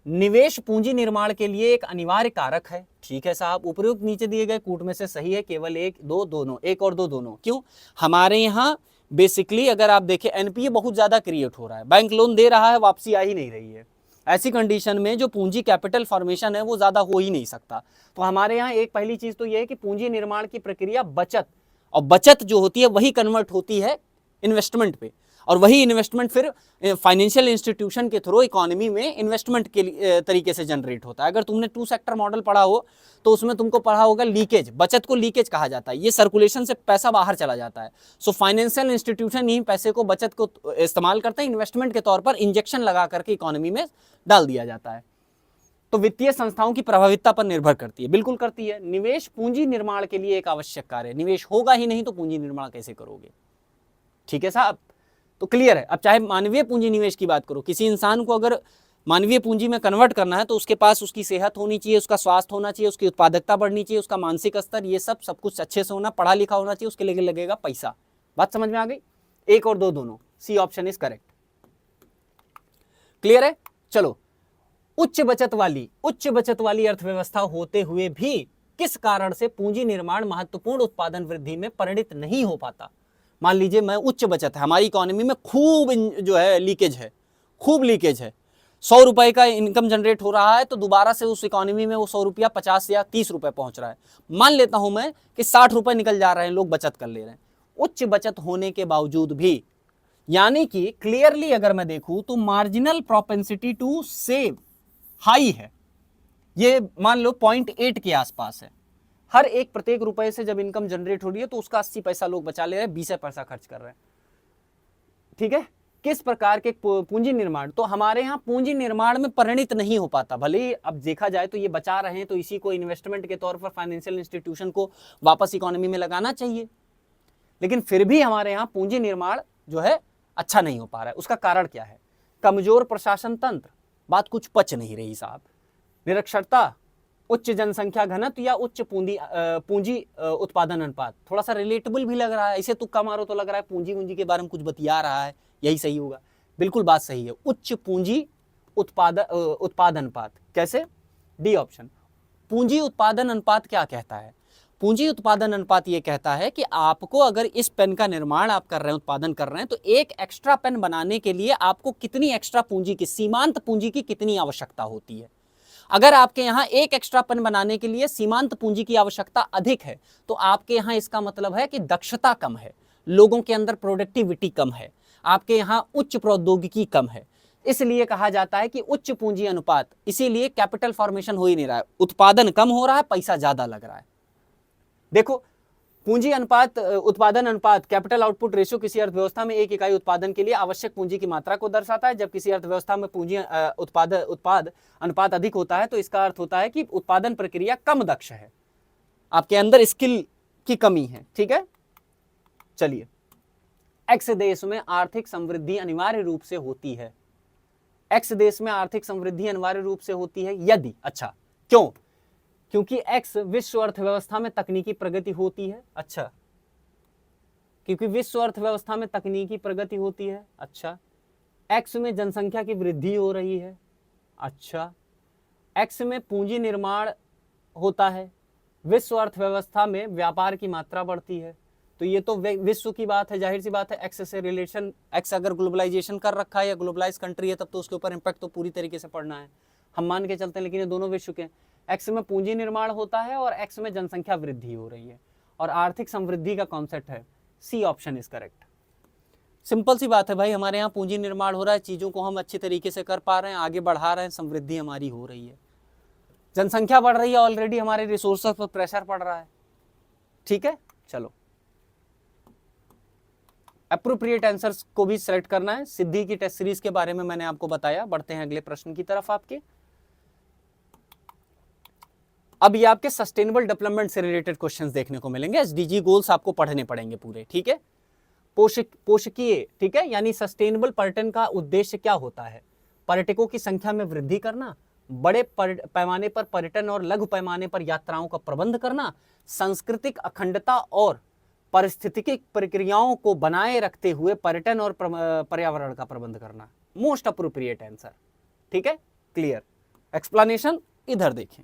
निवेश पूंजी निर्माण के लिए एक अनिवार्य कारक है, ठीक है साहब। उपयुक्त नीचे दिए गए कूट में से सही है, केवल एक, दो, दोनों, एक और दो, दोनों। क्यों, हमारे यहाँ बेसिकली अगर आप देखें एनपीए बहुत ज्यादा क्रिएट हो रहा है, बैंक लोन दे रहा है, वापसी आ ही नहीं रही है। ऐसी कंडीशन में जो पूंजी कैपिटल फॉर्मेशन है वो ज्यादा हो ही नहीं सकता। तो हमारे यहाँ एक पहली चीज तो ये है कि पूंजी निर्माण की प्रक्रिया बचत, और बचत जो होती है वही कन्वर्ट होती है इन्वेस्टमेंट पे, और वही इन्वेस्टमेंट फिर फाइनेंशियल इंस्टीट्यूशन के थ्रू इकोनॉमी में इन्वेस्टमेंट के तरीके से जनरेट होता है। अगर तुमने 2 सेक्टर मॉडल पढ़ा हो तो उसमें तुमको पढ़ा होगा लीकेज, बचत को लीकेज कहा जाता है, ये सर्कुलेशन से पैसा बाहर चला जाता है। सो फाइनेंशियल इंस्टीट्यूशन ही पैसे को, बचत को इस्तेमाल करते हैं, इन्वेस्टमेंट के तौर पर इंजेक्शन लगा करके इकोनॉमी में डाल दिया जाता है। तो वित्तीय संस्थाओं की प्रभाविता पर निर्भर करती है, बिल्कुल करती है। निवेश पूंजी निर्माण के लिए एक आवश्यक कार्य है, निवेश होगा ही नहीं तो पूंजी निर्माण कैसे करोगे? ठीक है साहब, तो क्लियर है। अब चाहे मानवीय पूंजी निवेश की बात करो, किसी इंसान को अगर मानवीय पूंजी में कन्वर्ट करना है तो उसके पास उसकी सेहत होनी चाहिए, उसका स्वास्थ्य होना चाहिए, उसकी उत्पादकता बढ़नी चाहिए, उसका मानसिक स्तर, ये सब कुछ अच्छे से होना, पढ़ा लिखा होना चाहिए, उसके लिए लगेगा पैसा। बात समझ में आ गई? एक और दो दोनों, C option is correct. Clear है? चलो, उच्च बचत वाली अर्थव्यवस्था होते हुए भी किस कारण से पूंजी निर्माण महत्वपूर्ण उत्पादन वृद्धि में परिणत नहीं हो पाता? मान लीजिए मैं उच्च बचत है, हमारी इकोनॉमी में खूब जो है लीकेज है, खूब लीकेज है, 100 रुपए का इनकम जनरेट हो रहा है तो दोबारा से उस इकोनॉमी में वो 100 रुपया 50 या 30 रुपए पहुंच रहा है। मान लेता हूं मैं कि 60 रुपए निकल जा रहे हैं, लोग बचत कर ले रहे हैं, उच्च बचत होने के बावजूद भी, यानी कि क्लियरली अगर मैं देखूं तो marginal propensity to save high है, ये मान लो 0.8 के आसपास है। हर एक प्रत्येक रुपए से जब इनकम जनरेट हो रही है तो उसका 80 पैसा लोग बचा ले रहे हैं, 20 पैसा खर्च कर रहे हैं। ठीक है, किस प्रकार के पूंजी निर्माण, तो हमारे यहाँ पूंजी निर्माण में परिणत नहीं हो पाता। भले ही अब देखा जाए तो ये बचा रहे हैं तो इसी को इन्वेस्टमेंट के तौर पर फाइनेंशियल इंस्टीट्यूशन को वापस इकोनॉमी में लगाना चाहिए, लेकिन फिर भी हमारे यहाँ पूंजी निर्माण जो है अच्छा नहीं हो पा रहा है। उसका कारण क्या है? कमजोर प्रशासन तंत्र, बात कुछ पच नहीं रही साहब, निरक्षरता, उच्च जनसंख्या घनत्व या उच्च पूंजी उत्पादन अनुपात। थोड़ा सा रिलेटेबल भी लग रहा है, ऐसे तुक्का मारो तो लग रहा है पूंजी के बारे में कुछ बतिया रहा है, यही सही होगा। बिल्कुल बात सही है, उच्च पूंजी उत्पादन अनुपात। कैसे? D option. पूंजी उत्पादन अनुपात क्या कहता है? पूंजी उत्पादन अनुपात ये कहता है कि आपको अगर इस पेन का निर्माण आप कर रहे हैं, उत्पादन कर रहे हैं, तो एक एक्स्ट्रा पेन बनाने के लिए आपको कितनी एक्स्ट्रा पूंजी की, सीमांत पूंजी की कितनी आवश्यकता होती है। अगर आपके यहाँ एक एक्स्ट्रा पेन बनाने के लिए सीमांत पूंजी की आवश्यकता अधिक है तो आपके यहाँ इसका मतलब है कि दक्षता कम है, लोगों के अंदर प्रोडक्टिविटी कम है, आपके यहाँ उच्च प्रौद्योगिकी कम है, इसलिए कहा जाता है कि उच्च पूंजी अनुपात। इसीलिए कैपिटल फॉर्मेशन हो ही नहीं रहा है, उत्पादन कम हो रहा है, पैसा ज्यादा लग रहा है। देखो, पूंजी अनुपात, उत्पादन अनुपात, कैपिटल आउटपुट रेशियो किसी अर्थव्यवस्था में एक इकाई उत्पादन के लिए आवश्यक पूंजी की मात्रा को दर्शाता है। जब किसी अर्थव्यवस्था में पूंजी उत्पाद अनुपात अधिक होता है तो इसका अर्थ होता है कि उत्पादन प्रक्रिया कम दक्ष है, आपके अंदर स्किल की कमी है। ठीक है, चलिए, एक्स देश में आर्थिक समृद्धि अनिवार्य रूप से होती है, एक्स देश में आर्थिक समृद्धि अनिवार्य रूप से होती है यदि, अच्छा क्यों? क्योंकि एक्स विश्व अर्थव्यवस्था में तकनीकी प्रगति होती है। अच्छा, क्योंकि विश्व अर्थव्यवस्था में तकनीकी प्रगति होती है। अच्छा, एक्स में जनसंख्या की वृद्धि हो रही है। अच्छा, एक्स में पूंजी निर्माण होता है, विश्व अर्थव्यवस्था में व्यापार की मात्रा बढ़ती है। तो ये तो विश्व की बात है, जाहिर सी बात है, एक्स से रिलेशन, एक्स अगर ग्लोबलाइजेशन कर रखा है या ग्लोबलाइज कंट्री है तब तो उसके ऊपर इम्पैक्ट तो पूरी तरीके से पड़ना है, हम मान के चलते हैं। लेकिन ये दोनों विश्व के, एक्स में पूंजी निर्माण होता है और एक्स में जनसंख्या वृद्धि हो रही है, और आर्थिक समृद्धि का कॉन्सेप्ट है, C option is correct. Simple सी बात है भाई, हमारे यहाँ पूंजी निर्माण हो रहा है, चीजों को हम अच्छे तरीके से कर पा रहे हैं, आगे बढ़ा रहे हैं, समृद्धि हमारी हो रही है, जनसंख्या बढ़ रही है, ऑलरेडी हमारे रिसोर्सेज पर प्रेशर पड़ रहा है। ठीक है, चलो, एप्रोप्रिएट आंसर्स को भी सेलेक्ट करना है। सिद्धि की टेस्ट सीरीज के बारे में मैंने आपको बताया। बढ़ते हैं अगले प्रश्न की तरफ आपके। अब ये आपके सस्टेनेबल डेवलपमेंट से रिलेटेड क्वेश्चंस देखने को मिलेंगे, एसडीजी गोल्स आपको पढ़ने पड़ेंगे पूरे। ठीक है, पोषकीय, ठीक है, यानी सस्टेनेबल पर्यटन का उद्देश्य क्या होता है? पर्यटकों की संख्या में वृद्धि करना, बड़े पैमाने पर पर्यटन और लघु पैमाने पर यात्राओं का प्रबंध करना, सांस्कृतिक अखंडता और पारिस्थितिकी प्रक्रियाओं को बनाए रखते हुए पर्यटन और पर्यावरण का प्रबंध करना। Most appropriate answer. ठीक है, क्लियर। एक्सप्लेनेशन इधर देखें।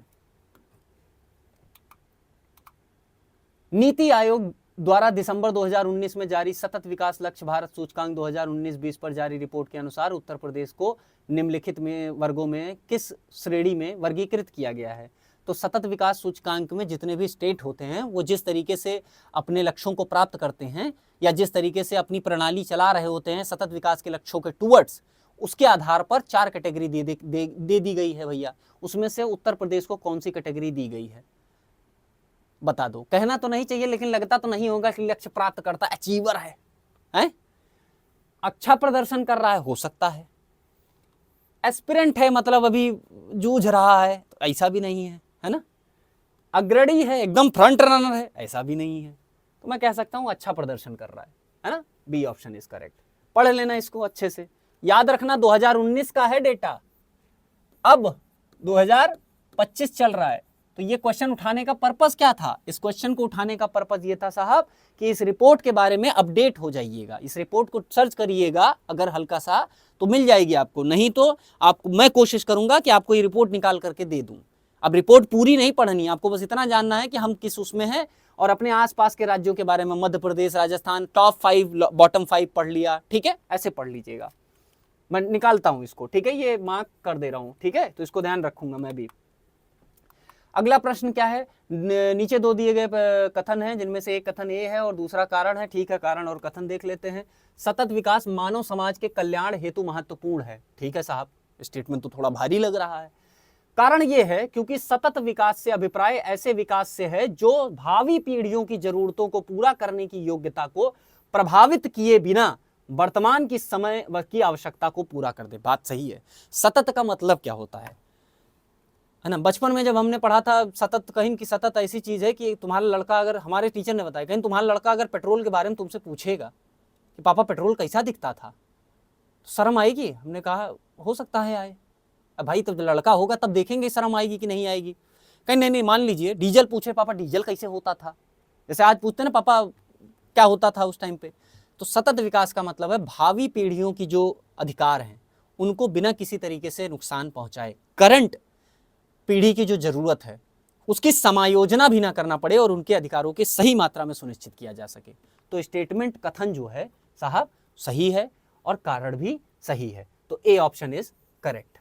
नीति आयोग द्वारा दिसंबर 2019 में जारी सतत विकास लक्ष्य भारत सूचकांक 2019-20 पर जारी रिपोर्ट के अनुसार उत्तर प्रदेश को निम्नलिखित में वर्गों में किस श्रेणी में वर्गीकृत किया गया है? तो सतत विकास सूचकांक में जितने भी स्टेट होते हैं वो जिस तरीके से अपने लक्ष्यों को प्राप्त करते हैं या जिस तरीके से अपनी प्रणाली चला रहे होते हैं सतत विकास के लक्ष्यों के टूवर्ड्स, उसके आधार पर 4 कैटेगरी दे दी गई है भैया। उसमें से उत्तर प्रदेश को कौन सी कैटेगरी दी गई है बता दो। कहना तो नहीं चाहिए लेकिन लगता तो नहीं होगा कि लक्ष्य प्राप्त करता, अचीवर है? अच्छा प्रदर्शन कर रहा है, हो सकता है। एस्पिरेंट है मतलब अभी जूझ रहा है, तो ऐसा भी नहीं है ना। अग्रणी है, एकदम फ्रंट रनर है, ऐसा भी नहीं है। तो मैं कह सकता हूं अच्छा प्रदर्शन कर रहा है ना। B option is correct. पढ़ लेना इसको अच्छे से, याद रखना 2019 का है डेटा, अब 2025 चल रहा है। तो ये क्वेश्चन उठाने का पर्पस क्या था? इस क्वेश्चन को उठाने का पर्पस ये था साहब कि इस रिपोर्ट के बारे में अपडेट हो जाइएगा। इस रिपोर्ट को सर्च करिएगा, अगर हल्का सा तो मिल जाएगी आपको, नहीं तो आपको मैं कोशिश करूंगा कि आपको ये रिपोर्ट निकाल करके दे दूं। अब रिपोर्ट पूरी नहीं पढ़नी है आपको, बस इतना जानना है कि हम किस उसमें हैं, और अपने आसपास के राज्यों के बारे में, मध्य प्रदेश, राजस्थान, टॉप 5 बॉटम 5 पढ़ लिया, ठीक है, ऐसे पढ़ लीजिएगा। मैं निकालता हूं इसको, ठीक है, ये मार्क कर दे रहा हूं, ठीक है, तो इसको ध्यान रखूंगा मैं भी। अगला प्रश्न क्या है? नीचे दो दिए गए कथन हैं, जिनमें से एक कथन ए है और दूसरा कारण है, ठीक है, कारण और कथन देख लेते हैं। सतत विकास मानव समाज के कल्याण हेतु महत्वपूर्ण है, ठीक है साहब, स्टेटमेंट तो थोड़ा भारी लग रहा है। कारण यह है क्योंकि सतत विकास से अभिप्राय ऐसे विकास से है जो भावी पीढ़ियों की जरूरतों को पूरा करने की योग्यता को प्रभावित किए बिना वर्तमान की समय की आवश्यकता को पूरा कर दे। बात सही है। सतत का मतलब क्या होता है ना? बचपन में जब हमने पढ़ा था सतत, कहीं की सतत ऐसी चीज है कि तुम्हारा लड़का, अगर हमारे टीचर ने बताया, कहीं तुम्हारा लड़का अगर पेट्रोल के बारे में तुमसे पूछेगा कि पापा पेट्रोल कैसा दिखता था, तो शर्म आएगी। हमने कहा हो सकता है आए। अब भाई तब लड़का होगा तब देखेंगे शर्म आएगी कि नहीं आएगी। कहीं नहीं, मान लीजिए डीजल पूछे, पापा डीजल कैसे होता था, जैसे आज पूछते ना पापा क्या होता था उस टाइम पे। तो सतत विकास का मतलब है भावी पीढ़ियों की जो अधिकार हैं उनको बिना किसी तरीके से नुकसान पहुंचाए, करंट पीढ़ी की जो जरूरत है उसकी समायोजना भी ना करना पड़े और उनके अधिकारों की सही मात्रा में सुनिश्चित किया जा सके। तो स्टेटमेंट, कथन जो है साहब सही है और कारण भी सही है, तो ए ऑप्शन इज करेक्ट,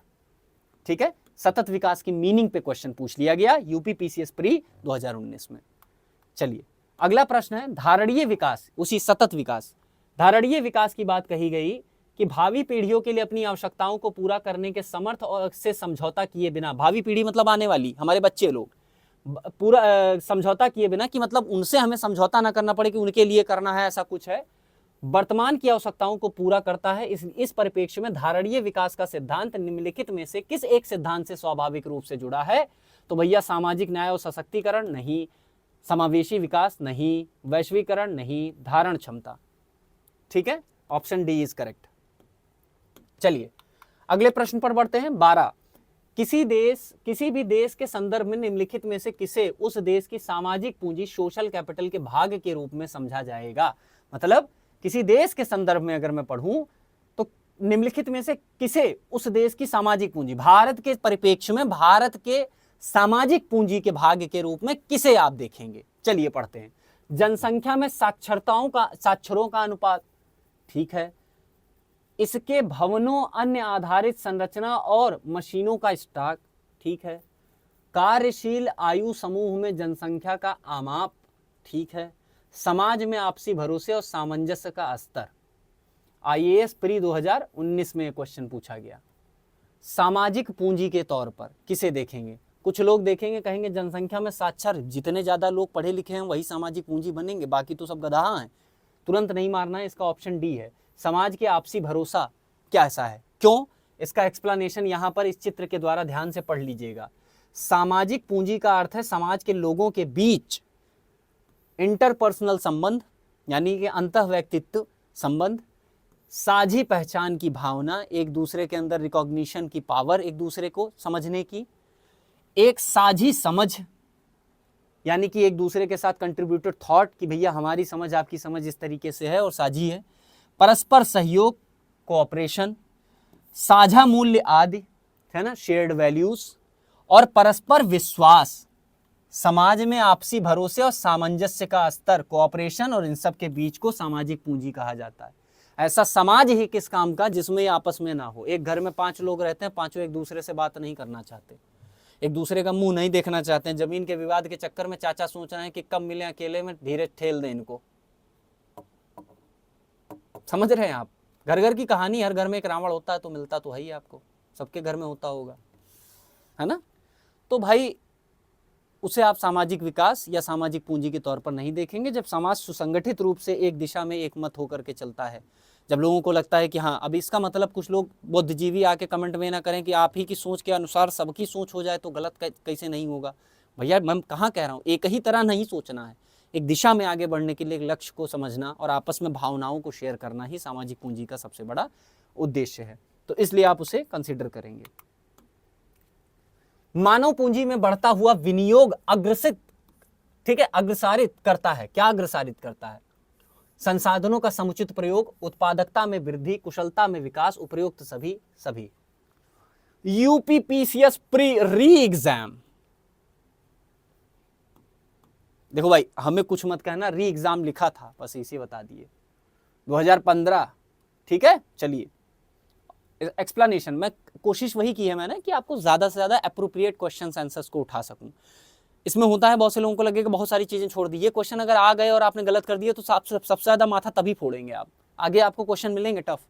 ठीक है। सतत विकास की मीनिंग पे क्वेश्चन पूछ लिया गया यूपी पीसीएस प्री 2019 में। चलिए अगला प्रश्न है धारणीय विकास, उसी सतत विकास, धारणीय विकास की बात कही गई कि भावी पीढ़ियों के लिए अपनी आवश्यकताओं को पूरा करने के समर्थ और से समझौता किए बिना, भावी पीढ़ी मतलब आने वाली हमारे बच्चे लोग, पूरा समझौता किए बिना कि मतलब उनसे हमें समझौता ना करना पड़े कि उनके लिए करना है, ऐसा कुछ है, वर्तमान की आवश्यकताओं को पूरा करता है। इस परिप्रेक्ष्य में धारणीय विकास का सिद्धांत निम्नलिखित में से किस एक सिद्धांत से स्वाभाविक रूप से जुड़ा है? तो भैया सामाजिक न्याय और सशक्तिकरण नहीं, समावेशी विकास नहीं, वैश्वीकरण नहीं, धारण क्षमता, ठीक है, ऑप्शन डी इज करेक्ट। चलिए अगले प्रश्न पर बढ़ते हैं। 12, किसी भी देश के संदर्भ में निम्नलिखित में से किसे उस देश की सामाजिक पूंजी सोशल कैपिटल के भाग के रूप में समझा जाएगा? मतलब किसी देश के संदर्भ में अगर मैं पढ़ूं तो निम्नलिखित में से किसे उस देश की सामाजिक पूंजी, भारत के परिप्रेक्ष्य में भारत के सामाजिक पूंजी के भाग के रूप में किसे आप देखेंगे? चलिए पढ़ते हैं। जनसंख्या में साक्षरों का अनुपात, ठीक है, इसके भवनों, अन्य आधारित संरचना और मशीनों का स्टॉक, ठीक है, कार्यशील आयु समूह में जनसंख्या का आमाप, ठीक है, समाज में आपसी भरोसे और सामंजस्य का स्तर। आईएएस प्री 2019 में क्वेश्चन पूछा गया। सामाजिक पूंजी के तौर पर किसे देखेंगे? कुछ लोग देखेंगे, कहेंगे जनसंख्या में साक्षर, जितने ज्यादा लोग पढ़े लिखे हैं वही सामाजिक पूंजी बनेंगे, बाकी तो सब गधा हैं। तुरंत नहीं मारना है, इसका ऑप्शन डी है। समाज के आपसी भरोसा क्या ऐसा है, क्यों? इसका एक्सप्लेनेशन यहां पर इस चित्र के द्वारा ध्यान से पढ़ लीजिएगा। सामाजिक पूंजी का अर्थ है समाज के लोगों के बीच इंटरपर्सनल संबंध, यानी कि अंतः व्यक्तित्व संबंध, साझी पहचान की भावना, एक दूसरे के अंदर रिकॉग्निशन की पावर, एक दूसरे को समझने की, एक साझी समझ, यानी कि एक दूसरे के साथ कंट्रीब्यूटेड थॉट कि भैया हमारी समझ आपकी समझ इस तरीके से है और साझी है, परस्पर सहयोग, कोऑपरेशन, साझा मूल्य आदि, है ना, शेयर्ड वैल्यूज, और परस्पर विश्वास, समाज में आपसी भरोसे और सामंजस्य का स्तर, कोऑपरेशन, और इन सब के बीच को सामाजिक पूंजी कहा जाता है। ऐसा समाज ही किस काम का जिसमें आपस में ना हो। एक घर में 5 लोग रहते हैं, पांचों एक दूसरे से बात नहीं करना चाहते, एक दूसरे का मुंह नहीं देखना चाहते हैं, जमीन के विवाद के चक्कर में चाचा सोच रहे हैं कि कब मिले अकेले में, धीरे ठेल दें इनको। समझ रहे हैं आप? घर घर की कहानी, हर घर में एक रावण होता है तो मिलता तो है ही, आपको सबके घर में होता होगा, है ना। तो भाई उसे आप सामाजिक विकास या सामाजिक पूंजी के तौर पर नहीं देखेंगे। जब समाज सुसंगठित रूप से एक दिशा में एक मत होकर के चलता है, जब लोगों को लगता है कि हाँ, अब इसका मतलब कुछ लोग बुद्धिजीवी आके कमेंट में ना करें कि आप ही की सोच के अनुसार सबकी सोच हो जाए तो गलत कैसे नहीं होगा। भैया मैं कहाँ कह रहा हूँ, एक ही तरह नहीं सोचना है, एक दिशा में आगे बढ़ने के लिए एक लक्ष्य को समझना और आपस में भावनाओं को शेयर करना ही सामाजिक पूंजी का सबसे बड़ा उद्देश्य है। तो इसलिए आप उसे कंसिडर करेंगे। मानव पूंजी में बढ़ता हुआ विनियोग अग्रसित, ठीक है, अग्रसारित करता है। क्या अग्रसारित करता है? संसाधनों का समुचित प्रयोग, उत्पादकता में वृद्धि, कुशलता में विकास, उपयुक्त सभी। यूपीपीसीएस प्री री एग्जाम, देखो भाई हमें कुछ मत कहना, री एग्जाम लिखा था, बस इसे बता दिए 2015, ठीक है। चलिए एक्सप्लेनेशन, मैं कोशिश वही की है मैंने कि आपको ज्यादा से ज्यादा एप्रोप्रिएट क्वेश्चंस आंसर्स को उठा सकूं। इसमें होता है बहुत से लोगों को लगेगा बहुत सारी चीजें छोड़ दी, ये क्वेश्चन अगर आ गए और आपने गलत कर दिया तो सबसे ज्यादा माथा तभी फोड़ेंगे आप, आगे आपको क्वेश्चन मिलेंगे टफ।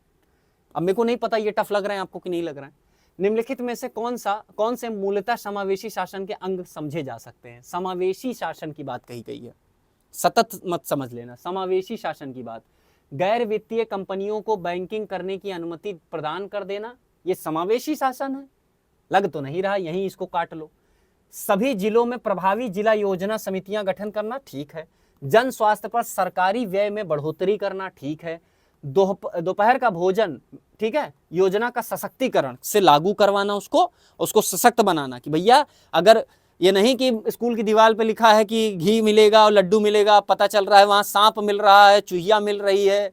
अब मेरे को नहीं पता ये टफ लग रहा है आपको कि नहीं लग रहा है। निम्नलिखित में से कौन से मूलतः समावेशी शासन के अंग समझे जा सकते हैं? समावेशी शासन की बात कही गई है, सतत मत समझ लेना, समावेशी शासन की बात। गैर वित्तीय कंपनियों को बैंकिंग करने की अनुमति प्रदान कर देना, ये समावेशी शासन है? लग तो नहीं रहा, यहीं इसको काट लो। सभी जिलों में प्रभावी जिला योजना समितियां गठन करना, ठीक है। जन स्वास्थ्य पर सरकारी व्यय में बढ़ोतरी करना, ठीक है। दोपहर का भोजन, ठीक है, योजना का सशक्तिकरण से लागू करवाना, उसको सशक्त बनाना कि भैया अगर ये नहीं कि स्कूल की दीवार पे लिखा है कि घी मिलेगा और लड्डू मिलेगा, पता चल रहा है वहां सांप मिल रहा है, चूहिया मिल रही है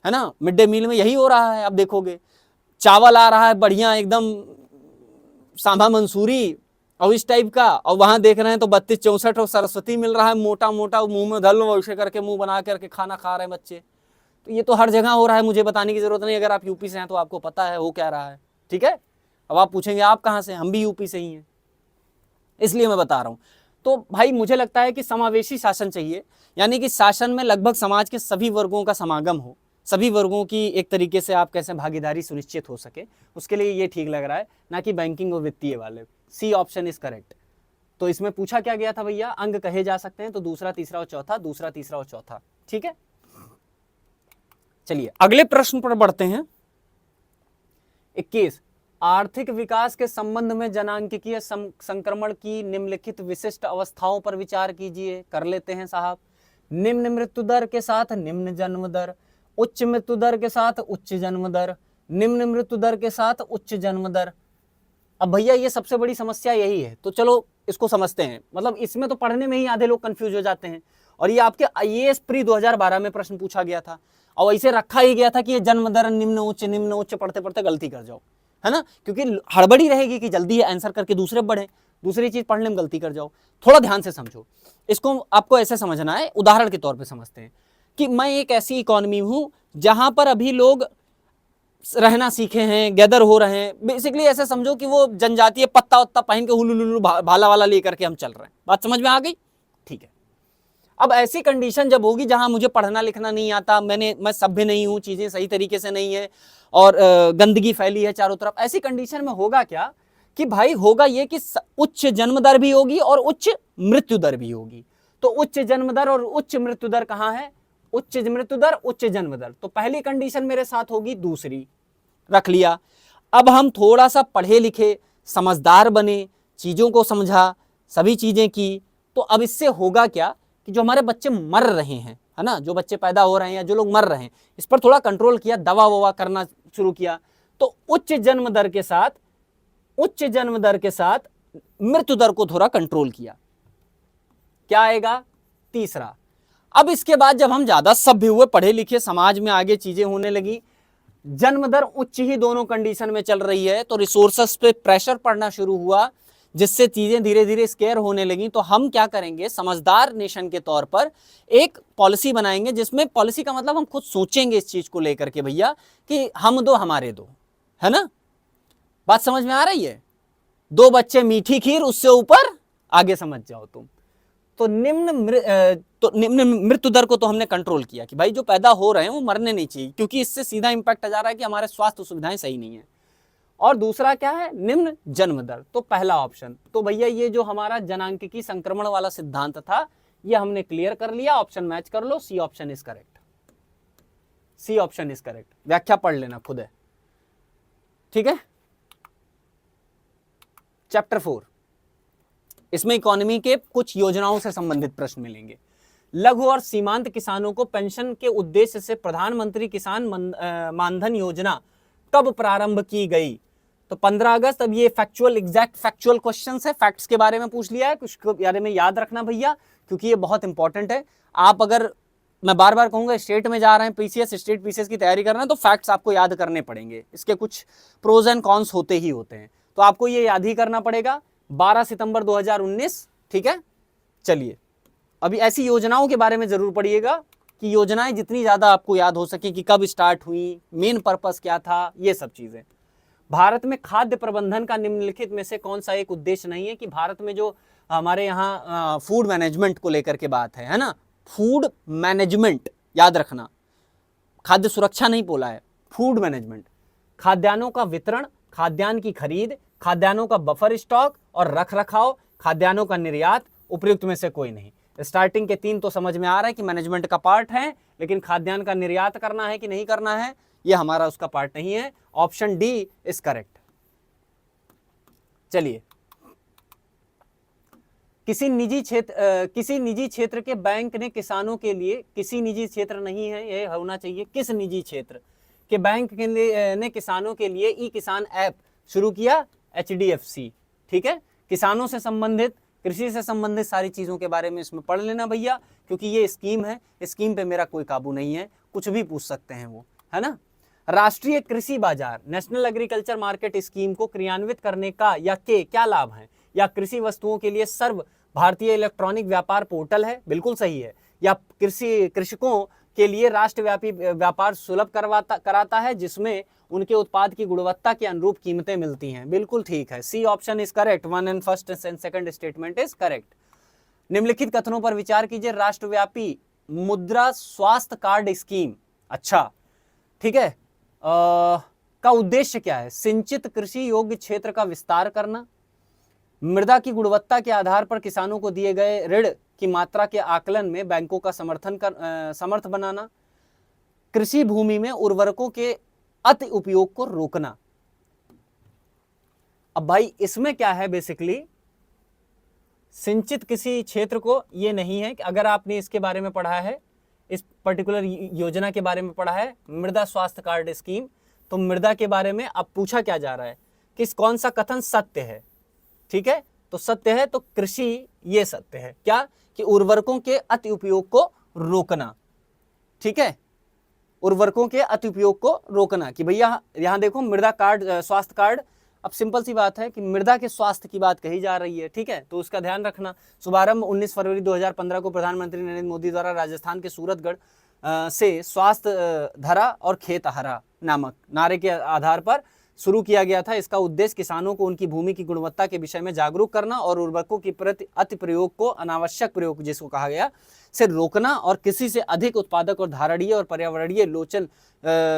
ना। मिड डे मील में यही हो रहा है, आप देखोगे चावल आ रहा है बढ़िया एकदम सांभा मंसूरी और इस टाइप का, और वहां देख रहे हैं तो 32-64 और सरस्वती मिल रहा है, मोटा मोटा मुंह में धल वैसे करके मुंह बना करके खाना खा रहे हैं बच्चे। तो ये तो हर जगह हो रहा है, मुझे बताने की जरूरत नहीं, अगर आप यूपी से हैं तो आपको पता है हो क्या रहा है, ठीक है। अब आप पूछेंगे आप कहाँ से, हम भी यूपी से ही हैं, इसलिए मैं बता रहा हूं। तो भाई मुझे लगता है कि समावेशी शासन चाहिए, यानी कि शासन में लगभग समाज के सभी वर्गों का समागम हो, सभी वर्गों की एक तरीके से आप कैसे भागीदारी सुनिश्चित हो सके, उसके लिए ये ठीक लग रहा है, ना कि बैंकिंग और वित्तीय वाले। C option is correct. तो इसमें पूछा क्या गया था भैया, अंग कहे जा सकते हैं, तो दूसरा तीसरा और चौथा, दूसरा तीसरा और चौथा, ठीक है। चलिए अगले प्रश्न पर बढ़ते हैं। 21, आर्थिक विकास के संबंध में जनांकिकीय संक्रमण की निम्नलिखित विशिष्ट अवस्थाओं पर विचार कीजिए। कर लेते हैं साहब। निम्न मृत्यु दर के साथ निम्न जन्म दर, उच्च मृत्यु दर के साथ उच्च जन्म दर, निम्न मृत्यु दर के साथ उच्च जन्म दर। अब भैया ये सबसे बड़ी समस्या यही है, तो चलो इसको समझते हैं। मतलब इसमें तो पढ़ने में ही आधे लोग कंफ्यूज हो जाते हैं, और ये आपके आईएएस प्री 2012 में प्रश्न पूछा गया था, और ऐसे रखा ही गया था कि ये जन्म दर निम्न उच्च पढ़ते पढ़ते गलती कर जाओ, है ना, क्योंकि हड़बड़ी रहेगी कि जल्दी आंसर करके दूसरे बढ़े, दूसरी चीज पढ़ने में गलती कर जाओ। थोड़ा ध्यान से समझो इसको, आपको ऐसे समझना है, उदाहरण के तौर पे समझते हैं कि मैं एक ऐसी इकोनॉमी हूं जहां पर अभी लोग रहना सीखे हैं, गैदर हो रहे हैं। बेसिकली ऐसे समझो कि वो जनजातीय पत्ता वत्ता पहन के हुलुलुलु भाला वाला लेकर के हम चल रहे हैं। बात समझ में आ गई? ठीक है। अब ऐसी कंडीशन जब होगी जहां मुझे पढ़ना लिखना नहीं आता, मैं सभ्य नहीं हूं, चीजें सही तरीके से नहीं है और गंदगी फैली है चारों तरफ, ऐसी कंडीशन में होगा क्या कि भाई होगा ये कि उच्च जन्म दर भी होगी और उच्च मृत्यु दर भी होगी। तो उच्च जन्म दर और उच्च मृत्यु दर कहां है? उच्च मृत्यु दर उच्च जन्म दर। तो पहली कंडीशन मेरे साथ होगी, दूसरी रख लिया। अब हम थोड़ा सा पढ़े लिखे समझदार बने, चीजों को समझा, सभी चीजें की, तो अब इससे होगा क्या कि जो हमारे बच्चे मर रहे हैं, है ना, जो बच्चे पैदा हो रहे हैं या जो लोग मर रहे हैं, इस पर थोड़ा कंट्रोल किया, दवा ववा करना शुरू किया। तो उच्च जन्म दर के साथ मृत्यु दर को थोड़ा कंट्रोल किया। क्या आएगा? तीसरा। अब इसके बाद जब हम ज्यादा सभ्य हुए, पढ़े लिखे, समाज में आगे चीजें होने लगी, जन्म दर उच्च ही दोनों कंडीशन में चल रही है, तो रिसोर्सेस पे प्रेशर पड़ना शुरू हुआ, जिससे चीजें धीरे धीरे स्केयर होने लगी। तो हम क्या करेंगे, समझदार नेशन के तौर पर एक पॉलिसी बनाएंगे, जिसमें पॉलिसी का मतलब हम खुद सोचेंगे इस चीज को लेकर के भैया कि हम दो हमारे दो, है ना। बात समझ में आ रही है? 2 बच्चे मीठी खीर, उससे ऊपर आगे समझ जाओ तुम। तो निम्न मृत्यु दर को तो हमने कंट्रोल किया कि भाई जो पैदा हो रहे हैं वो मरने नहीं चाहिए, क्योंकि इससे सीधा इंपैक्ट आ जा रहा है कि हमारे स्वास्थ्य सुविधाएं सही नहीं है। और दूसरा क्या है? निम्न जन्म दर। तो पहला ऑप्शन। तो भैया ये जो हमारा जनांकिकी संक्रमण वाला सिद्धांत था, ये हमने क्लियर कर लिया। ऑप्शन मैच कर लो, C option is correct. C option is correct. व्याख्या पढ़ लेना खुद है, ठीक है। चैप्टर 4, इसमें इकोनॉमी के कुछ योजनाओं से संबंधित प्रश्न मिलेंगे। लघु और सीमांत किसानों को पेंशन के उद्देश्य से प्रधानमंत्री किसान मानधन योजना कब प्रारंभ की गई? तो 15 अगस्त। अब ये फैक्चुअल, एग्जैक्ट फैक्चुअल क्वेश्चंस है, फैक्ट्स के बारे में पूछ लिया है, कुछ बारे में याद रखना भैया, क्योंकि ये बहुत इंपॉर्टेंट है। आप अगर, मैं बार बार कहूंगा, स्टेट में जा रहे हैं, पीसीएस, स्टेट पीसीएस की तैयारी करना है, तो फैक्ट्स आपको याद करने पड़ेंगे। इसके कुछ प्रोज एंड कॉन्स होते ही होते हैं, तो आपको ये याद ही करना पड़ेगा। 12 सितंबर 2019, ठीक है। चलिए, अभी ऐसी योजनाओं के बारे में जरूर पढ़िएगा कि योजनाएं जितनी ज्यादा आपको याद हो सके कि कब स्टार्ट हुई, मेन पर्पस क्या था, ये सब चीजें। भारत में खाद्य प्रबंधन का निम्नलिखित में से कौन सा एक उद्देश्य नहीं है? कि भारत में जो हमारे यहाँ फूड मैनेजमेंट को लेकर के बात है ना, फूड मैनेजमेंट याद रखना, खाद्य सुरक्षा नहीं बोला है, फूड मैनेजमेंट। खाद्यान्नों का वितरण, खाद्यान्न की खरीद, खाद्यान्नों का बफर स्टॉक और रख रखाव, खाद्यान्नों का निर्यात, उपयुक्त में से कोई नहीं। स्टार्टिंग के 3 तो समझ में आ रहा है कि मैनेजमेंट का पार्ट है, लेकिन खाद्यान्न का निर्यात करना है कि नहीं करना है, ये हमारा उसका पार्ट नहीं है। Option D is correct. चलिए, किसी निजी क्षेत्र के बैंक ने किसानों के लिए, किसी निजी क्षेत्र नहीं है, ये होना चाहिए, किस निजी क्षेत्र के बैंक ने किसानों के लिए ई किसान ऐप शुरू किया? HDFC, ठीक है। किसानों से संबंधित, कृषि से संबंधित सारी चीजों के बारे में इसमें पढ़ लेना भैया, क्योंकि ये स्कीम है, स्कीम पे मेरा कोई काबू नहीं है, कुछ भी पूछ सकते हैं वो, है ना। राष्ट्रीय कृषि बाजार, नेशनल एग्रीकल्चर मार्केट स्कीम को क्रियान्वित करने का या के क्या लाभ है? या कृषि वस्तुओं के लिए सर्व भारतीय इलेक्ट्रॉनिक व्यापार पोर्टल है, बिल्कुल सही है। या कृषकों के लिए राष्ट्रव्यापी व्यापार सुलभ कराता है, जिसमें उनके उत्पाद की गुणवत्ता के अनुरूप कीमतें मिलती हैं, बिल्कुल ठीक है। C option is correct. 1 and first and second statement is correct. निम्नलिखित कथनों पर विचार कीजिए। राष्ट्रव्यापी मुद्रा स्वास्थ्य कार्ड स्कीम, अच्छा ठीक है, का उद्देश्य क्या है? सिंचित कृषि योग्य क्षेत्र का विस्तार करना, मृदा की गुणवत्ता के आधार पर किसानों को दिए गए ऋण की मात्रा के आकलन में बैंकों का समर्थ बनाना, कृषि भूमि में उर्वरकों के अति उपयोग को रोकना। अब भाई इसमें क्या है, बेसिकली सिंचित किसी क्षेत्र को, ये नहीं है कि अगर आपने इसके बारे में पढ़ा है, इस पर्टिकुलर योजना के बारे में पढ़ा है, मृदा स्वास्थ्य कार्ड स्कीम, तो मृदा के बारे में अब पूछा क्या जा रहा है, किस कौन सा कथन सत्य है, ठीक है। तो सत्य है तो कृषि, ये सत्य है क्या, कि उर्वरकों के अति उपयोग को रोकना, ठीक है, उर्वरकों के अति उपयोग को रोकना। कि भैया यहां देखो मृदा कार्ड, स्वास्थ्य कार्ड, अब सिंपल सी बात है कि मृदा के स्वास्थ्य की बात कही जा रही है, ठीक है, तो उसका ध्यान रखना। शुभारंभ 19 फरवरी 2015 को प्रधानमंत्री नरेंद्र मोदी द्वारा राजस्थान के सूरतगढ़ से स्वास्थ्य धरा और खेत हरा नामक नारे के आधार पर शुरू किया गया था। इसका उद्देश्य किसानों को उनकी भूमि की गुणवत्ता के विषय में जागरूक करना और उर्वरकों की प्रति अति प्रयोग को, अनावश्यक प्रयोग जिसको कहा गया, से रोकना और किसी से अधिक उत्पादक और धारणीय और पर्यावरणीय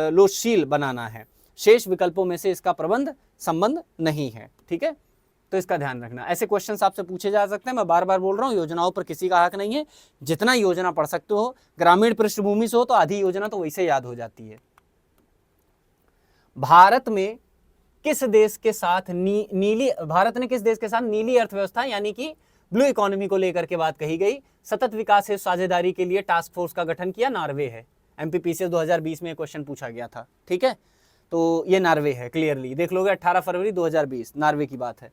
लोचशील बनाना है। शेष विकल्पों में से इसका संबंध नहीं है, ठीक है, तो इसका ध्यान रखना। ऐसे क्वेश्चंस आपसे पूछे जा सकते हैं। मैं बार बार बोल रहा हूँ, योजनाओं पर किसी का हक नहीं है, जितना योजना पढ़ सकते हो, ग्रामीण पृष्ठभूमि से हो तो आधी योजना तो वैसे याद हो जाती है। भारत में किस देश के साथ भारत ने किस देश के साथ नीली अर्थव्यवस्था यानी कि ब्लू इकोनॉमी को लेकर के बात कही गई, सतत विकास हेतु साझेदारी के लिए टास्क फोर्स का गठन किया? नार्वे है। एमपीपीसीएस 2020 में क्वेश्चन पूछा गया था, ठीक है, तो ये नार्वे है, क्लियरली देख लोगे, 18 फरवरी 2020 नार्वे की बात है।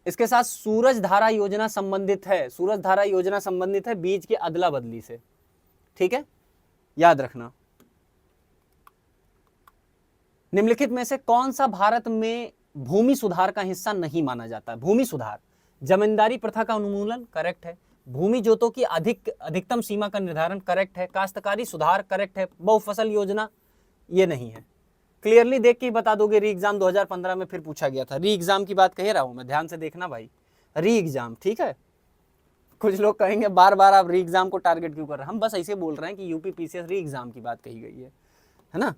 इसके साथ सूरज धारा योजना संबंधित है, सूरज धारा योजना संबंधित है बीज की अदला बदली से, ठीक है, याद रखना। निम्नलिखित में से कौन सा भारत में भूमि सुधार का हिस्सा नहीं माना जाता? भूमि सुधार, जमींदारी प्रथा का उन्मूलन, करेक्ट है। भूमि जोतों की अधिकतम सीमा का निर्धारण, करेक्ट है। काश्तकारी सुधार, करेक्ट है। बहुफसल योजना, ये नहीं है। क्लियरली देख के ही बता दोगे। री एग्जाम 2015 में फिर पूछा गया था, री एग्जाम की बात कह रहा हूं मैं, ध्यान से देखना भाई, री एग्जाम, ठीक है। कुछ लोग कहेंगे बार बार आप री एग्जाम को टारगेट क्यों कर रहे हैं, हम बस ऐसे बोल रहे हैं कि यूपी पीसीएस री एग्जाम की बात कही गई है ना,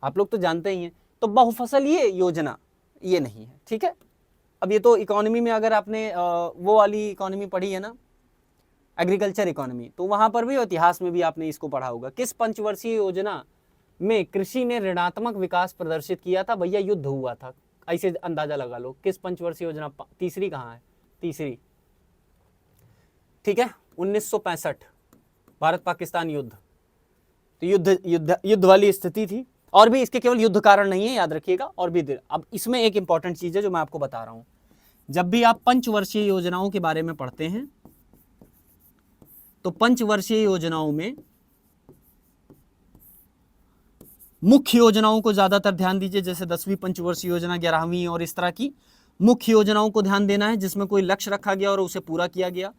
आप लोग तो जानते ही हैं। तो बहुफसलीय योजना ये नहीं है, ठीक है। अब ये तो इकोनॉमी में अगर आपने वो वाली इकोनॉमी पढ़ी है ना, एग्रीकल्चर इकोनॉमी, तो वहां पर भी इतिहास में भी आपने इसको पढ़ा होगा। किस पंचवर्षीय योजना में कृषि ने ऋणात्मक विकास प्रदर्शित किया था? भैया युद्ध हुआ था, ऐसे अंदाजा लगा लो। किस पंचवर्षीय योजना? तीसरी कहाँ है? तीसरी, ठीक है, 1965 भारत पाकिस्तान युद्ध, तो युद्ध वाली स्थिति थी। और भी इसके केवल युद्ध कारण नहीं है, याद रखिएगा, और भी। अब इसमें एक इंपॉर्टेंट चीज है जो मैं आपको बता रहा हूं, जब भी आप पंचवर्षीय योजनाओं के बारे में पढ़ते हैं तो पंचवर्षीय योजनाओं में मुख्य योजनाओं को ज्यादातर ध्यान दीजिए, जैसे 10वीं पंचवर्षीय योजना, 11वीं, और इस तरह की मुख्य योजनाओं को ध्यान देना है जिसमें कोई लक्ष्य रखा गया और उसे पूरा किया गया।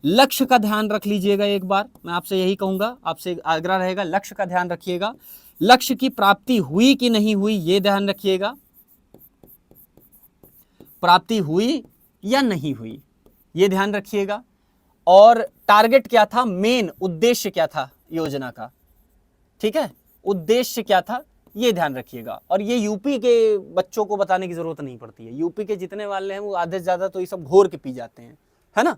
लक्ष्य का ध्यान रख लीजिएगा, एक बार मैं आपसे यही कहूंगा, आपसे आग्रह रहेगा, लक्ष्य का ध्यान रखिएगा। लक्ष्य की प्राप्ति हुई कि नहीं हुई ये ध्यान रखिएगा, प्राप्ति हुई या नहीं हुई ये ध्यान रखिएगा। और टारगेट क्या था, मेन उद्देश्य क्या था योजना का, ठीक है, उद्देश्य क्या था ये ध्यान रखिएगा। और ये यूपी के बच्चों को बताने की जरूरत नहीं पड़ती है, यूपी के जितने वाले हैं वो आधे से ज्यादा तो ये सब घोर के पी जाते हैं, है ना।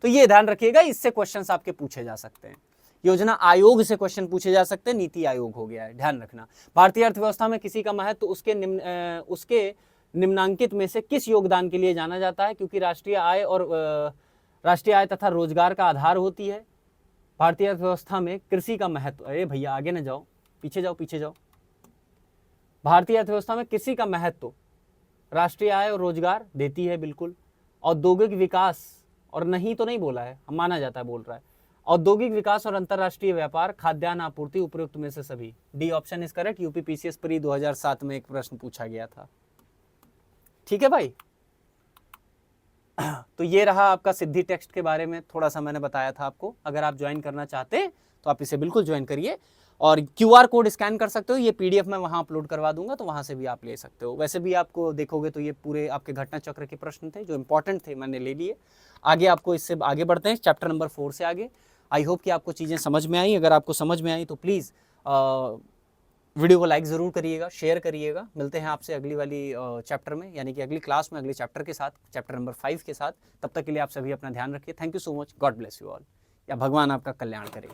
तो ये ध्यान रखिएगा, इससे क्वेश्चंस आपके पूछे जा सकते हैं। योजना आयोग से क्वेश्चन पूछे जा सकते हैं, नीति आयोग हो गया है, ध्यान रखना। भारतीय अर्थव्यवस्था में किसी का महत्व तो उसके निम्नांकित में से किस योगदान के लिए जाना जाता है? क्योंकि राष्ट्रीय आय तथा रोजगार का आधार होती है। भारतीय अर्थव्यवस्था में कृषि का महत्व, अरे भैया आगे न जाओ, पीछे जाओ, पीछे जाओ। भारतीय अर्थव्यवस्था में कृषि का महत्व राष्ट्रीय आय और रोजगार देती है, बिल्कुल। औद्योगिक विकास, और नहीं तो नहीं बोला है, हम माना जाता है बोल रहा है। औद्योगिक विकास और अंतरराष्ट्रीय व्यापार, खाद्यान्न आपूर्ति, उपयुक्त में से सभी। D option is correct. UP PCS pre 2007 में एक प्रश्न पूछा गया था, ठीक है भाई। तो ये रहा आपका सिद्धि टेक्स्ट के बारे में, थोड़ा सा मैंने बताया था आपको। अगर आप ज्वाइन करना चाहते तो आप इसे बिल्कुल ज्वाइन करिए, और क्यूआर कोड स्कैन कर सकते हो, ये पीडीएफ मैं वहां अपलोड करवा दूंगा, तो वहां से भी आप ले सकते हो। वैसे भी आपको देखोगे तो ये पूरे आपके घटना चक्र के प्रश्न थे जो इंपॉर्टेंट थे, मैंने ले लिए। आगे आपको इससे आगे बढ़ते हैं, चैप्टर नंबर 4 से आगे। आई होप कि आपको चीज़ें समझ में आई। अगर आपको समझ में आई तो प्लीज़ वीडियो को लाइक ज़रूर करिएगा, शेयर करिएगा। मिलते हैं आपसे अगली वाली चैप्टर में, यानी कि अगली क्लास में, अगले चैप्टर के साथ, चैप्टर नंबर 5 के साथ। तब तक के लिए आप सभी अपना ध्यान रखिए। Thank you so much, God bless you all, या भगवान आपका कल्याण करे।